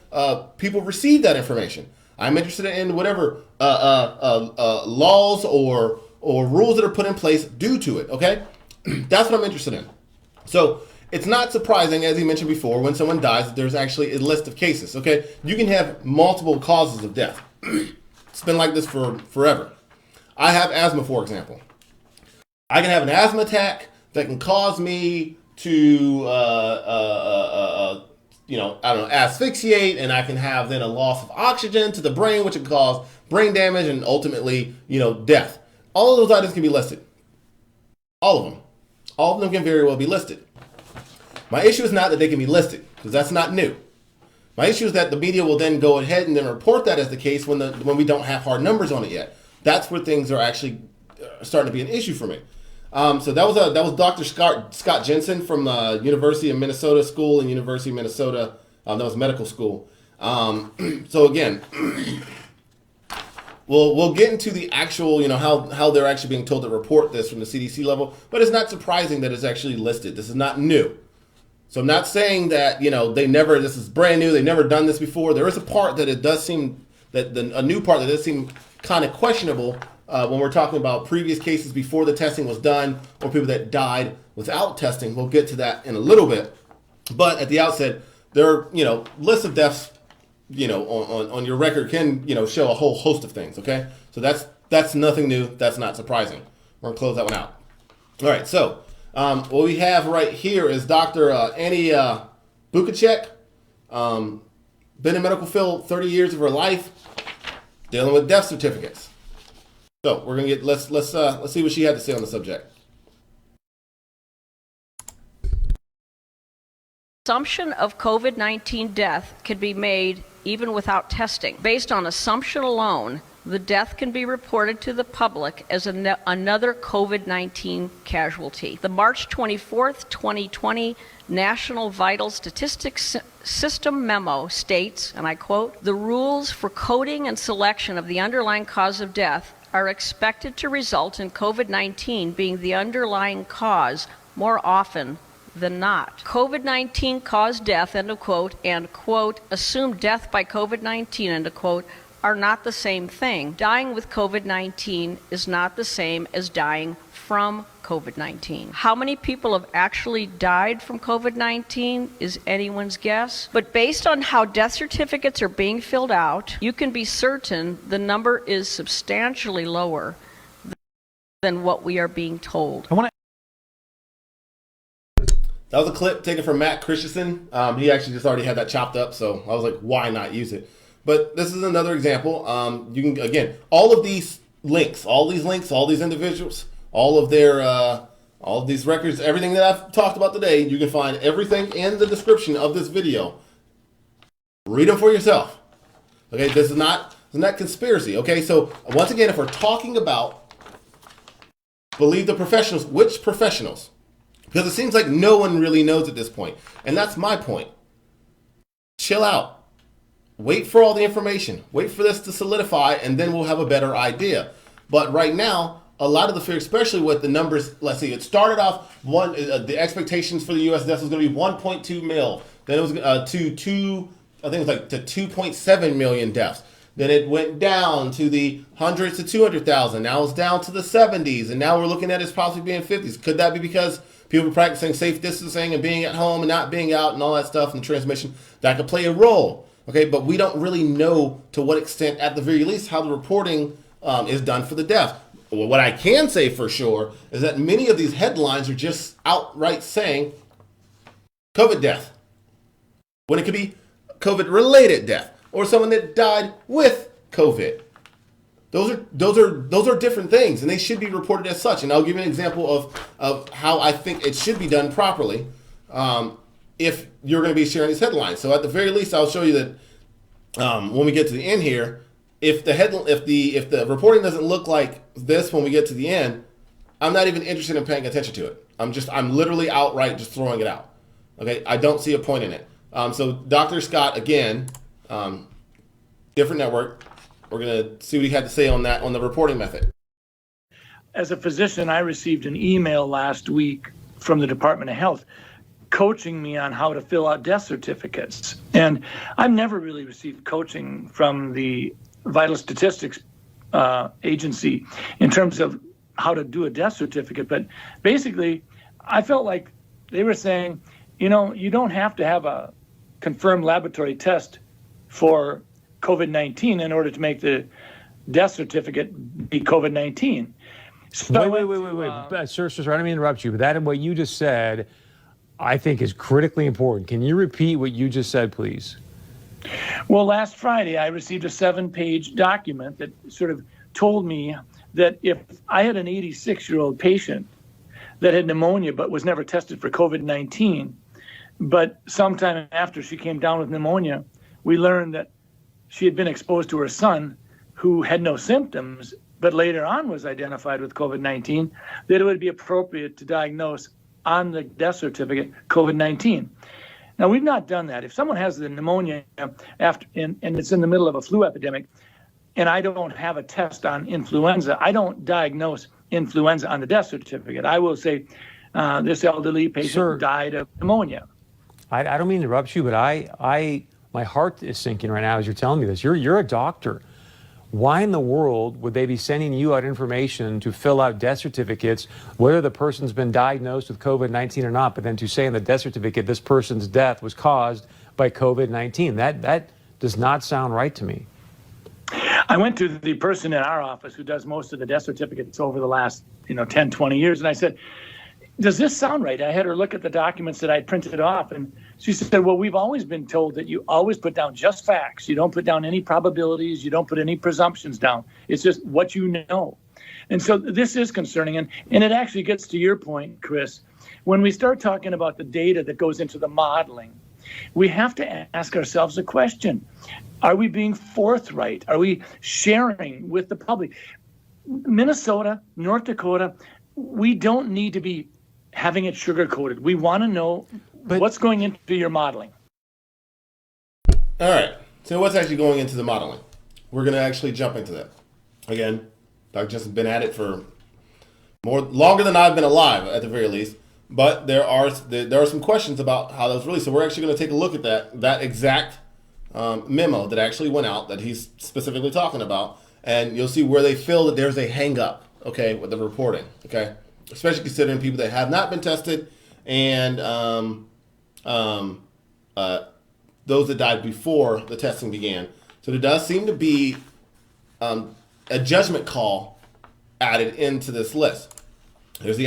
people receive that information. I'm interested in whatever laws or rules that are put in place due to it, okay? That's what I'm interested in. So it's not surprising, as he mentioned before, when someone dies, that there's actually a list of cases, okay? You can have multiple causes of death. It's been like this for forever. I have asthma, for example. I can have an asthma attack that can cause me to, asphyxiate, and I can have then a loss of oxygen to the brain, which can cause brain damage and ultimately, death. All of those items can be listed. All of them. All of them can very well be listed. My issue is not that they can be listed, because that's not new. My issue is that the media will then go ahead and then report that as the case when we don't have hard numbers on it yet. That's where things are actually starting to be an issue for me. So that was Dr. Scott Jensen from University of Minnesota School and University of Minnesota. That was medical school. So again, we'll get into the actual, how they're actually being told to report this from the CDC level. But it's not surprising that it's actually listed. This is not new. So I'm not saying that this is brand new. They've never done this before. There is a part that it does seem a new part that does seem kind of questionable. When we're talking about previous cases before the testing was done or people that died without testing. We'll get to that in a little bit. But at the outset, there are, lists of deaths, on your record can, show a whole host of things, okay? So that's nothing new. That's not surprising. We're going to close that one out. All right, so what we have right here is Dr. Annie Bukacek. Been in medical field 30 years of her life, dealing with death certificates. So we're gonna let's see what she had to say on the subject. Assumption of COVID-19 death can be made even without testing. Based on assumption alone, the death can be reported to the public as another COVID-19 casualty. The March 24th, 2020 National Vital Statistics System memo states, and I quote, "The rules for coding and selection of the underlying cause of death are expected to result in COVID-19 being the underlying cause more often than not. COVID-19 caused death, end of quote, and, quote, assumed death by COVID-19, end of quote, are not the same thing. Dying with COVID-19 is not the same as dying from COVID-19. How many people have actually died from COVID-19 is anyone's guess. But based on how death certificates are being filled out, you can be certain the number is substantially lower than what we are being told." That was a clip taken from Matt Christensen. He actually just already had that chopped up, so I was like, why not use it? But this is another example. You can, again, all of these links, all these individuals, all of their, all of these records, everything that I've talked about today, you can find everything in the description of this video. Read them for yourself. Okay, this is not conspiracy. Okay, so once again, if we're talking about believe the professionals, which professionals? Because it seems like no one really knows at this point. And that's my point. Chill out. Wait for all the information. Wait for this to solidify, and then we'll have a better idea. But right now, a lot of the fear, especially with the numbers, let's see, it started off the expectations for the U.S. deaths was going to be 1.2 mil. Then it was to 2.7 million deaths. Then it went down to the hundreds to 200,000. Now it's down to the 70s, and now we're looking at it as possibly being 50s. Could that be because people are practicing safe distancing and being at home and not being out and all that stuff and the transmission? That could play a role. Okay, but we don't really know to what extent, at the very least, how the reporting is done for the deaths. Well, what I can say for sure is that many of these headlines are just outright saying COVID death, when it could be COVID-related death or someone that died with COVID. Those are different things, and they should be reported as such. And I'll give you an example of how I think it should be done properly if you're going to be sharing these headlines. So at the very least, I'll show you that when we get to the end here, if the reporting doesn't look like this when we get to the end, I'm not even interested in paying attention to it. I'm literally outright just throwing it out. Okay, I don't see a point in it. So Dr. Scott, again, different network. We're going to see what he had to say on that, on the reporting method. As a physician, I received an email last week from the Department of Health coaching me on how to fill out death certificates. And I've never really received coaching from the Vital Statistics Agency in terms of how to do a death certificate. But basically, I felt like they were saying, you don't have to have a confirmed laboratory test for COVID-19 in order to make the death certificate be COVID-19. So Wait. Sir, I don't mean to interrupt you, but that and what you just said, I think is critically important. Can you repeat what you just said, please? Well, last Friday, I received a 7-page document that sort of told me that if I had an 86-year-old patient that had pneumonia but was never tested for COVID-19, but sometime after she came down with pneumonia, we learned that she had been exposed to her son who had no symptoms, but later on was identified with COVID-19, that it would be appropriate to diagnose on the death certificate COVID-19. Now, we've not done that. If someone has the pneumonia after and it's in the middle of a flu epidemic, and I don't have a test on influenza, I don't diagnose influenza on the death certificate. I will say this elderly patient died of pneumonia. I don't mean to interrupt you, but my heart is sinking right now as you're telling me this. You're a doctor. Why in the world would they be sending you out information to fill out death certificates, whether the person's been diagnosed with COVID-19 or not, but then to say in the death certificate this person's death was caused by COVID-19? That does not sound right to me. I went to the person in our office who does most of the death certificates over the last 10, 20 years, and I said, does this sound right? I had her look at the documents that I printed off, and she said, well, we've always been told that you always put down just facts. You don't put down any probabilities. You don't put any presumptions down. It's just what you know. And so this is concerning. And it actually gets to your point, Chris. When we start talking about the data that goes into the modeling, we have to ask ourselves a question. Are we being forthright? Are we sharing with the public? Minnesota, North Dakota, we don't need to be having it sugar-coated. We want to know what's going into your modeling. All right. So what's actually going into the modeling? We're going to actually jump into that. Again, Dr. Jensen's been at it for longer than I've been alive, at the very least. But there are some questions about how that was released. So we're actually going to take a look at that exact memo that actually went out that he's specifically talking about. And you'll see where they feel that there's a hang-up, okay, with the reporting, okay? Especially considering people that have not been tested and those that died before the testing began. So there does seem to be a judgment call added into this list. There it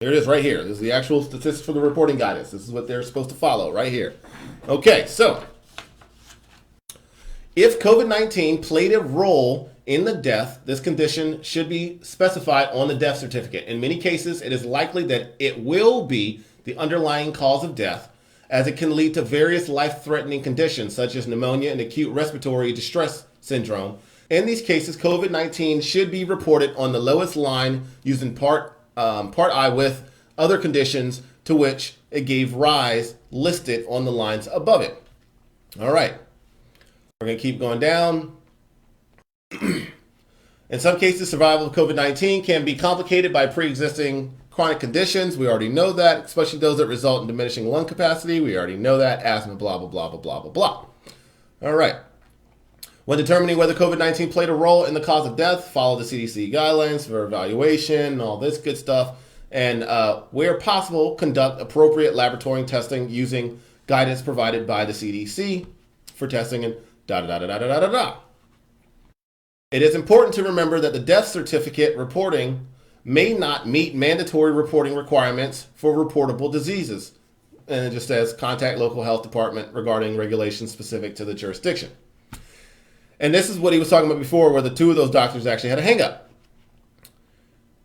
is right here. This is the actual statistics for the reporting guidance. This is what they're supposed to follow right here. Okay, so if COVID-19 played a role in the death, this condition should be specified on the death certificate. In many cases, it is likely that it will be the underlying cause of death, as it can lead to various life-threatening conditions such as pneumonia and acute respiratory distress syndrome. In these cases, COVID-19 should be reported on the lowest line using Part I with other conditions to which it gave rise listed on the lines above it. All right, we're going to keep going down. In some cases, survival of COVID-19 can be complicated by pre-existing chronic conditions. We already know that, especially those that result in diminishing lung capacity. We already know that. Asthma, blah, blah, blah, blah, blah, blah, blah. All right. When determining whether COVID-19 played a role in the cause of death, follow the CDC guidelines for evaluation, all this good stuff. And where possible, conduct appropriate laboratory testing using guidance provided by the CDC for testing and da-da-da-da-da-da-da-da. It is important to remember that the death certificate reporting may not meet mandatory reporting requirements for reportable diseases. And it just says contact local health department regarding regulations specific to the jurisdiction. And this is what he was talking about before, where the two of those doctors actually had a hang-up.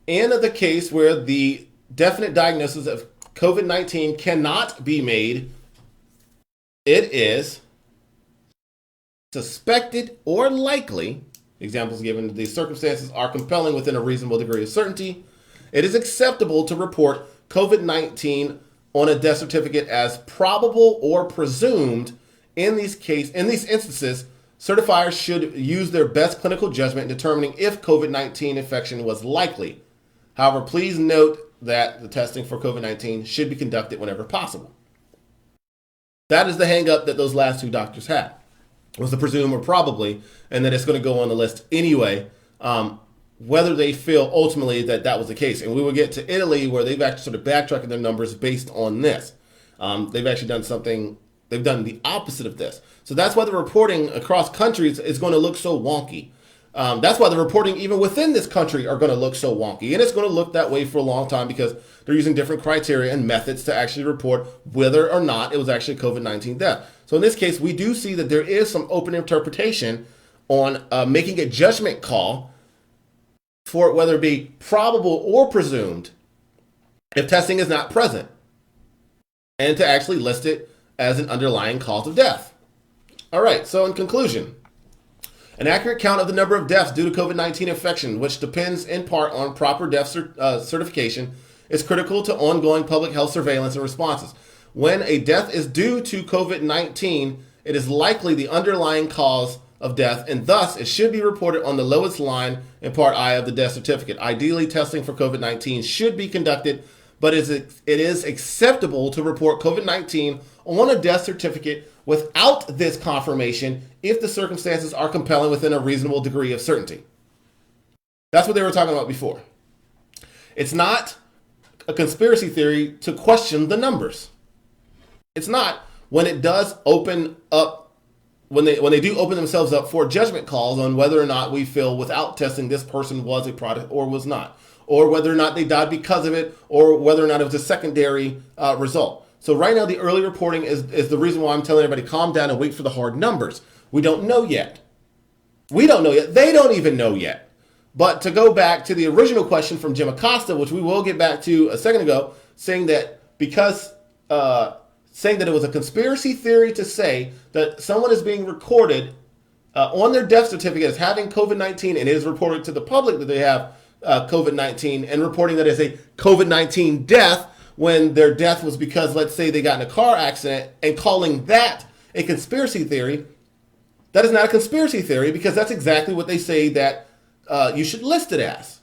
In the case where the definite diagnosis of COVID-19 cannot be made, it is suspected or likely. Examples given that these circumstances are compelling within a reasonable degree of certainty. It is acceptable to report COVID-19 on a death certificate as probable or presumed. In these instances, certifiers should use their best clinical judgment in determining if COVID-19 infection was likely. However, please note that the testing for COVID-19 should be conducted whenever possible. That is the hang-up that those last two doctors had, was the presume or probably, and that it's going to go on the list anyway, whether they feel ultimately that that was the case. And we will get to Italy, where they've actually sort of backtracked their numbers based on this. They've actually done something, they've done the opposite of this. So that's why the reporting across countries is going to look so wonky. That's why the reporting even within this country are going to look so wonky. And it's going to look that way for a long time because they're using different criteria and methods to actually report whether or not it was actually a COVID-19 death. So in this case, we do see that there is some open interpretation on making a judgment call for whether it be probable or presumed if testing is not present, and to actually list it as an underlying cause of death. All right, so in conclusion, an accurate count of the number of deaths due to COVID-19 infection, which depends in part on proper death certification, is critical to ongoing public health surveillance and responses. When a death is due to COVID-19, it is likely the underlying cause of death, and thus it should be reported on the lowest line in Part I of the death certificate. Ideally, testing for COVID-19 should be conducted, but it is acceptable to report COVID-19 on a death certificate without this confirmation if the circumstances are compelling within a reasonable degree of certainty. That's what they were talking about before. It's not a conspiracy theory to question the numbers. It's not when it does open up, when they do open themselves up for judgment calls on whether or not we feel without testing this person was a product or was not, or whether or not they died because of it, or whether or not it was a secondary result. So right now, the early reporting is the reason why I'm telling everybody calm down and wait for the hard numbers. We don't know yet. We don't know yet. They don't even know yet. But to go back to the original question from Jim Acosta, which we will get back to a second ago, saying that saying that it was a conspiracy theory to say that someone is being recorded on their death certificate as having COVID-19 and it is reported to the public that they have COVID-19 and reporting that as a COVID-19 death when their death was because, let's say, they got in a car accident, and calling that a conspiracy theory. That is not a conspiracy theory because that's exactly what they say that you should list it as.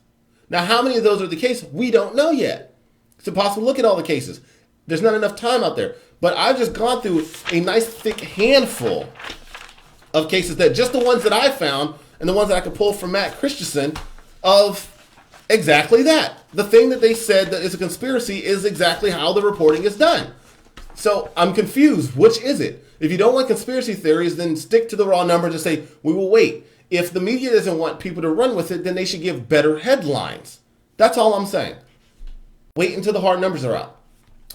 Now, how many of those are the case? We don't know yet. It's impossible to look at all the cases. There's not enough time out there. But I've just gone through a nice thick handful of cases that just the ones that I found and the ones that I could pull from Matt Christensen of exactly that. The thing that they said that is a conspiracy is exactly how the reporting is done. So I'm confused. Which is it? If you don't want conspiracy theories, then stick to the raw numbers and say, we will wait. If the media doesn't want people to run with it, then they should give better headlines. That's all I'm saying. Wait until the hard numbers are out.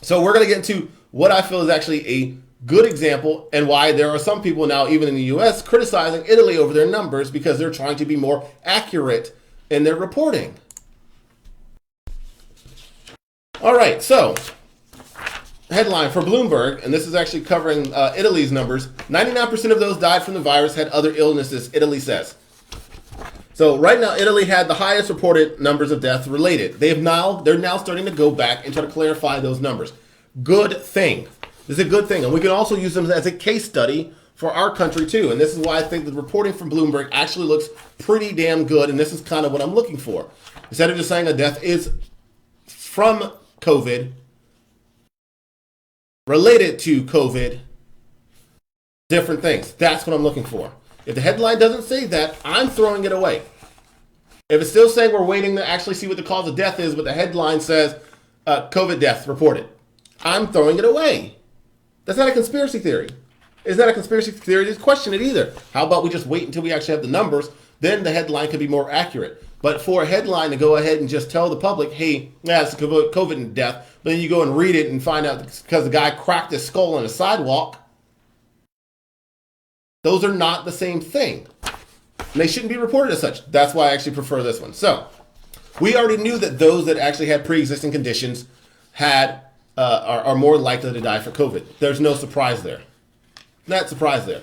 So we're going to get into what I feel is actually a Good example, and why there are some people now, even in the US, criticizing Italy over their numbers because they're trying to be more accurate in their reporting. All right, so headline for Bloomberg, and this is actually covering Italy's numbers. 99% of those died from the virus had other illnesses, Italy says. So right now, Italy had the highest reported numbers of deaths related. They're now starting to go back and try to clarify those numbers. Good thing. This is a good thing, and we can also use them as a case study for our country too. And this is why I think the reporting from Bloomberg actually looks pretty damn good, and this is kind of what I'm looking for. Instead of just saying a death is from COVID, related to COVID, different things. That's what I'm looking for. If the headline doesn't say that, I'm throwing it away. If it's still saying we're waiting to actually see what the cause of death is, but the headline says COVID death reported, I'm throwing it away. That's not a conspiracy theory. It's not a conspiracy theory to question it either. How about we just wait until we actually have the numbers? Then the headline could be more accurate. But for a headline to go ahead and just tell the public, hey, yeah, it's COVID death, but then you go and read it and find out because the guy cracked his skull on a sidewalk, those are not the same thing. And they shouldn't be reported as such. That's why I actually prefer this one. So we already knew that those that actually had pre-existing conditions are more likely to die for COVID. There's no surprise there. Not surprise there.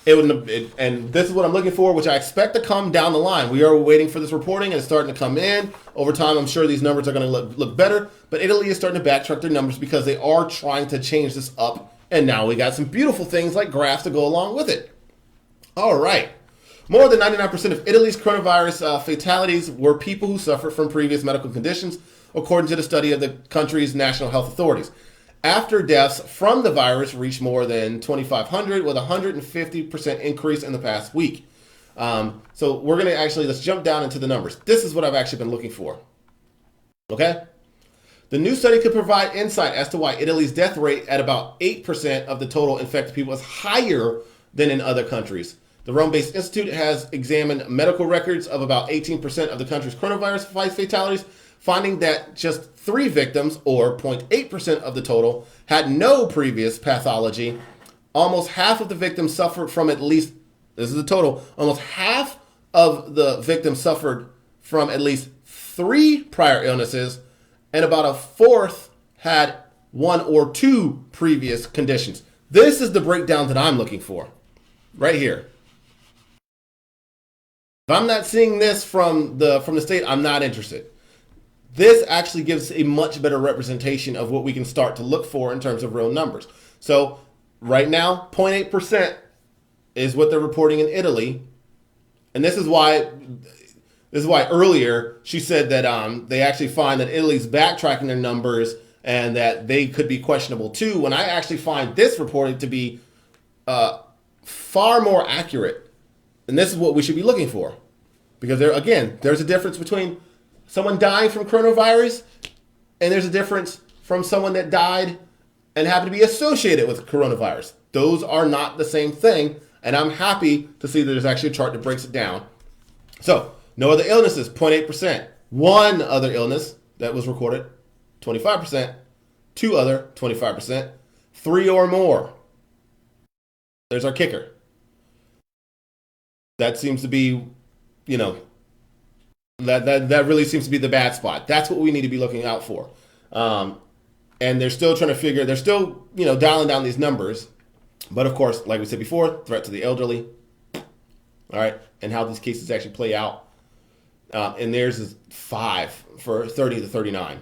And this is what I'm looking for, which I expect to come down the line. We are waiting for this reporting, and it's starting to come in. Over time, I'm sure these numbers are going to look better. But Italy is starting to backtrack their numbers because they are trying to change this up. And now we got some beautiful things like graphs to go along with it. All right. More than 99% of Italy's coronavirus fatalities were people who suffered from previous medical conditions, according to the study of the country's national health authorities. After deaths from the virus reached more than 2,500 with a 150% increase in the past week. So we're going to let's jump down into the numbers. This is what I've actually been looking for. Okay? The new study could provide insight as to why Italy's death rate at about 8% of the total infected people is higher than in other countries. The Rome-based institute has examined medical records of about 18% of the country's coronavirus fatalities, finding that just 3 victims, or 0.8% of the total, had no previous pathology. Almost half of the victims suffered from at least, this is the total, almost half of the victims suffered from at least 3 prior illnesses, and about a fourth had 1 or 2 previous conditions. This is the breakdown that I'm looking for, right here. If I'm not seeing this from the state, I'm not interested. This actually gives a much better representation of what we can start to look for in terms of real numbers. So right now, 0.8% is what they're reporting in Italy. And this is why earlier she said that they actually find that Italy's backtracking their numbers and that they could be questionable too, when I actually find this reporting to be far more accurate. And this is what we should be looking for. Because there's a difference between someone dying from coronavirus, and there's a difference from someone that died and happened to be associated with coronavirus. Those are not the same thing, and I'm happy to see that there's actually a chart that breaks it down. So, no other illnesses, 0.8%. 1 other illness that was recorded, 25%. 2 other, 25%. 3 or more. There's our kicker. That seems to be, that really seems to be the bad spot. That's what we need to be looking out for. And they're still trying to they're still, dialing down these numbers. But of course, like we said before, threat to the elderly. All right. And how these cases actually play out. And theirs is 5 for 30 to 39.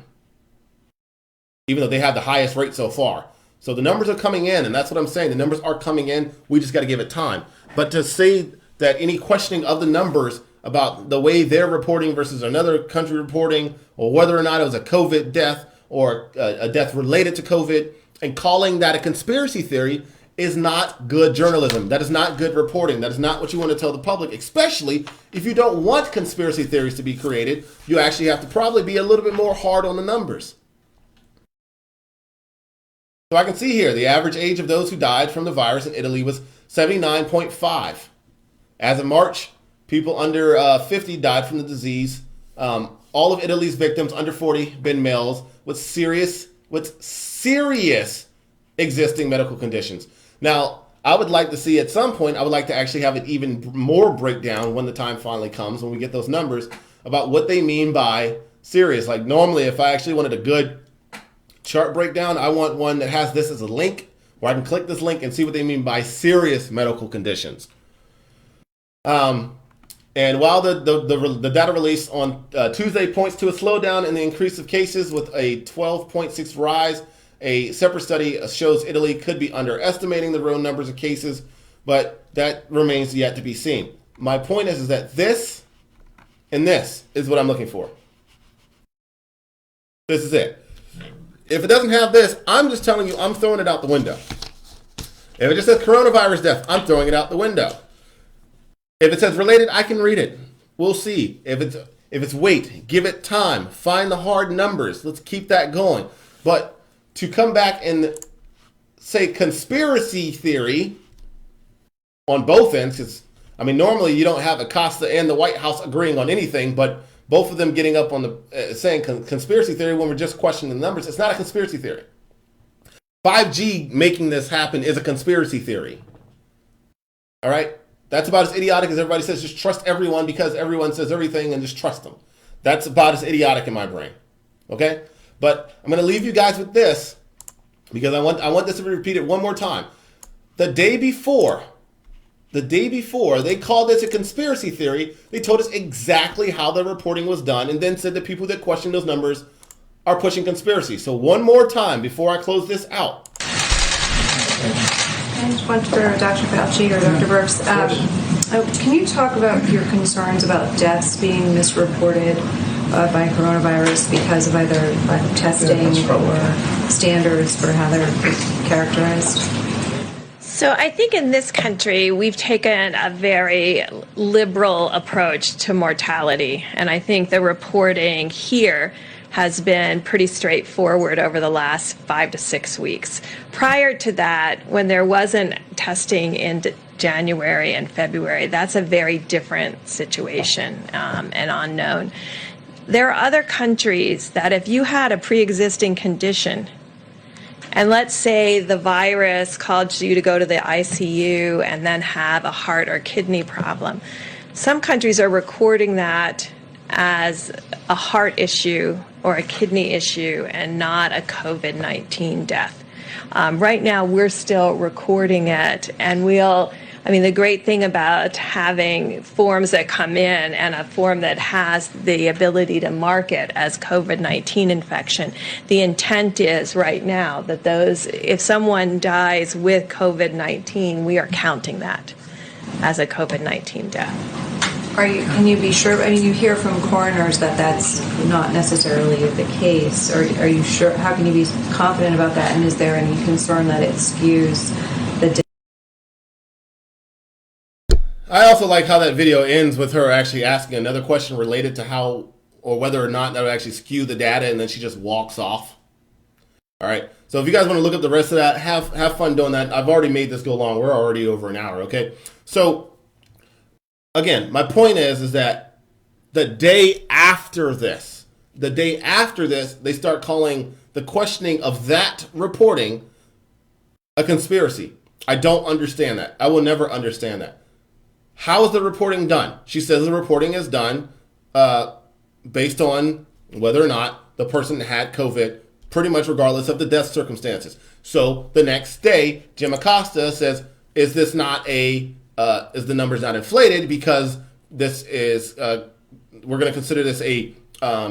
Even though they have the highest rate so far. So the numbers are coming in, and that's what I'm saying. The numbers are coming in. We just got to give it time. But to say that any questioning of the numbers about the way they're reporting versus another country reporting, or whether or not it was a COVID death or a death related to COVID, and calling that a conspiracy theory is not good journalism. That is not good reporting. That is not what you want to tell the public, especially if you don't want conspiracy theories to be created. You actually have to probably be a little bit more hard on the numbers. So I can see here, the average age of those who died from the virus in Italy was 79.5. As of March, people under 50 died from the disease. All of Italy's victims under 40 been males with serious pre-existing medical conditions. Now, I would like to see at some point, I would like to actually have an even more breakdown when the time finally comes, when we get those numbers, about what they mean by serious. Like normally, if I actually wanted a good chart breakdown, I want one that has this as a link, where I can click this link and see what they mean by serious medical conditions. And while the data release on Tuesday points to a slowdown in the increase of cases with a 12.6 rise, a separate study shows Italy could be underestimating the real numbers of cases, but that remains yet to be seen. My point is that this and this is what I'm looking for. This is it. If it doesn't have this, I'm just telling you, I'm throwing it out the window. If it just says coronavirus death, I'm throwing it out the window. If it says related, I can read it. We'll see. If it's wait, give it time. Find the hard numbers. Let's keep that going. But to come back and say conspiracy theory on both ends, because I mean, normally you don't have Acosta and the White House agreeing on anything, but both of them getting up on the saying conspiracy theory when we're just questioning the numbers. It's not a conspiracy theory. 5G making this happen is a conspiracy theory. All right? That's about as idiotic as everybody says, just trust everyone because everyone says everything and just trust them. That's about as idiotic in my brain. Okay? But I'm going to leave you guys with this because I want this to be repeated one more time. The day before they called this a conspiracy theory, they told us exactly how the reporting was done and then said the people that questioned those numbers are pushing conspiracy. So one more time before I close this out. I just want for Dr. Fauci or Dr. Birx. Can you talk about your concerns about deaths being misreported by coronavirus because of either lack of testing or standards for how they're characterized? So I think in this country, we've taken a very liberal approach to mortality. And I think the reporting here has been pretty straightforward over the last 5 to 6 weeks. Prior to that, when there wasn't testing in January and February, that's a very different situation and unknown. There are other countries that if you had a pre-existing condition, and let's say the virus caused you to go to the ICU and then have a heart or kidney problem, some countries are recording that as a heart issue or a kidney issue and not a COVID-19 death. Right now, we're still recording it, and the great thing about having forms that come in and a form that has the ability to mark it as COVID-19 infection, the intent is right now that if someone dies with COVID-19, we are counting that as a COVID-19 death. Can you be sure? I mean, you hear from coroners that that's not necessarily the case. Or are you sure? How can you be confident about that? And is there any concern that it skews the? I also like how that video ends with her actually asking another question related to how or whether or not that would actually skew the data, and then she just walks off. All right. So if you guys want to look up the rest of that, have fun doing that. I've already made this go long. We're already over an hour. Okay. So. Again, my point is that the day after this, they start calling the questioning of that reporting a conspiracy. I don't understand that. I will never understand that. How is the reporting done? She says the reporting is done based on whether or not the person had COVID, pretty much regardless of the death circumstances. So the next day, Jim Acosta says, is the numbers not inflated because this is, we're going to consider this a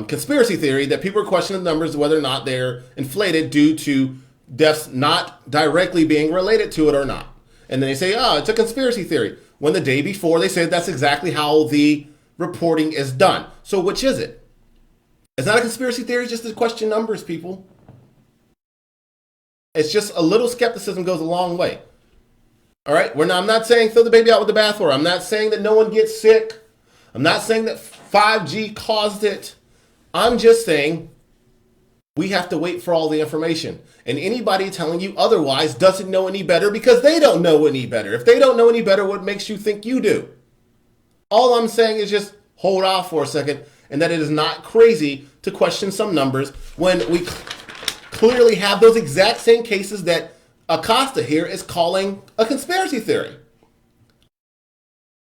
conspiracy theory that people are questioning the numbers, whether or not they're inflated due to deaths not directly being related to it or not. And then they say, it's a conspiracy theory. When the day before they said that's exactly how the reporting is done. So which is it? It's not a conspiracy theory, it's just to question numbers, people. It's just a little skepticism goes a long way. All right, I'm not saying throw the baby out with the bathwater. I'm not saying that no one gets sick. I'm not saying that 5G caused it. I'm just saying we have to wait for all the information. And anybody telling you otherwise doesn't know any better because they don't know any better. If they don't know any better, what makes you think you do? All I'm saying is just hold off for a second, and that it is not crazy to question some numbers when we clearly have those exact same cases that Acosta here is calling a conspiracy theory.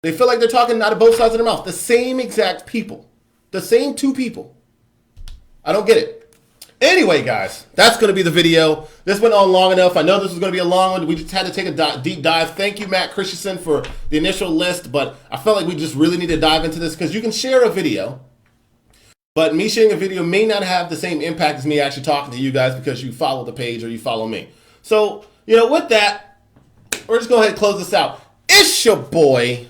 They feel like they're talking out of both sides of their mouth. The same exact people. The same two people. I don't get it. Anyway, guys, that's going to be the video. This went on long enough. I know this was going to be a long one. We just had to take a deep dive. Thank you, Matt Christensen, for the initial list, but I felt like we just really need to dive into this because you can share a video, but me sharing a video may not have the same impact as me actually talking to you guys because you follow the page or you follow me. So, with that, we're just going to go ahead and close this out. It's your boy,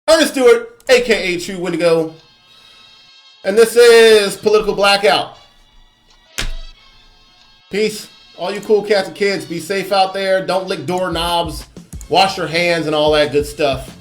Ernest Stewart, a.k.a. True Wendigo, and this is Political Blackout. Peace. All you cool cats and kids, be safe out there. Don't lick doorknobs. Wash your hands and all that good stuff.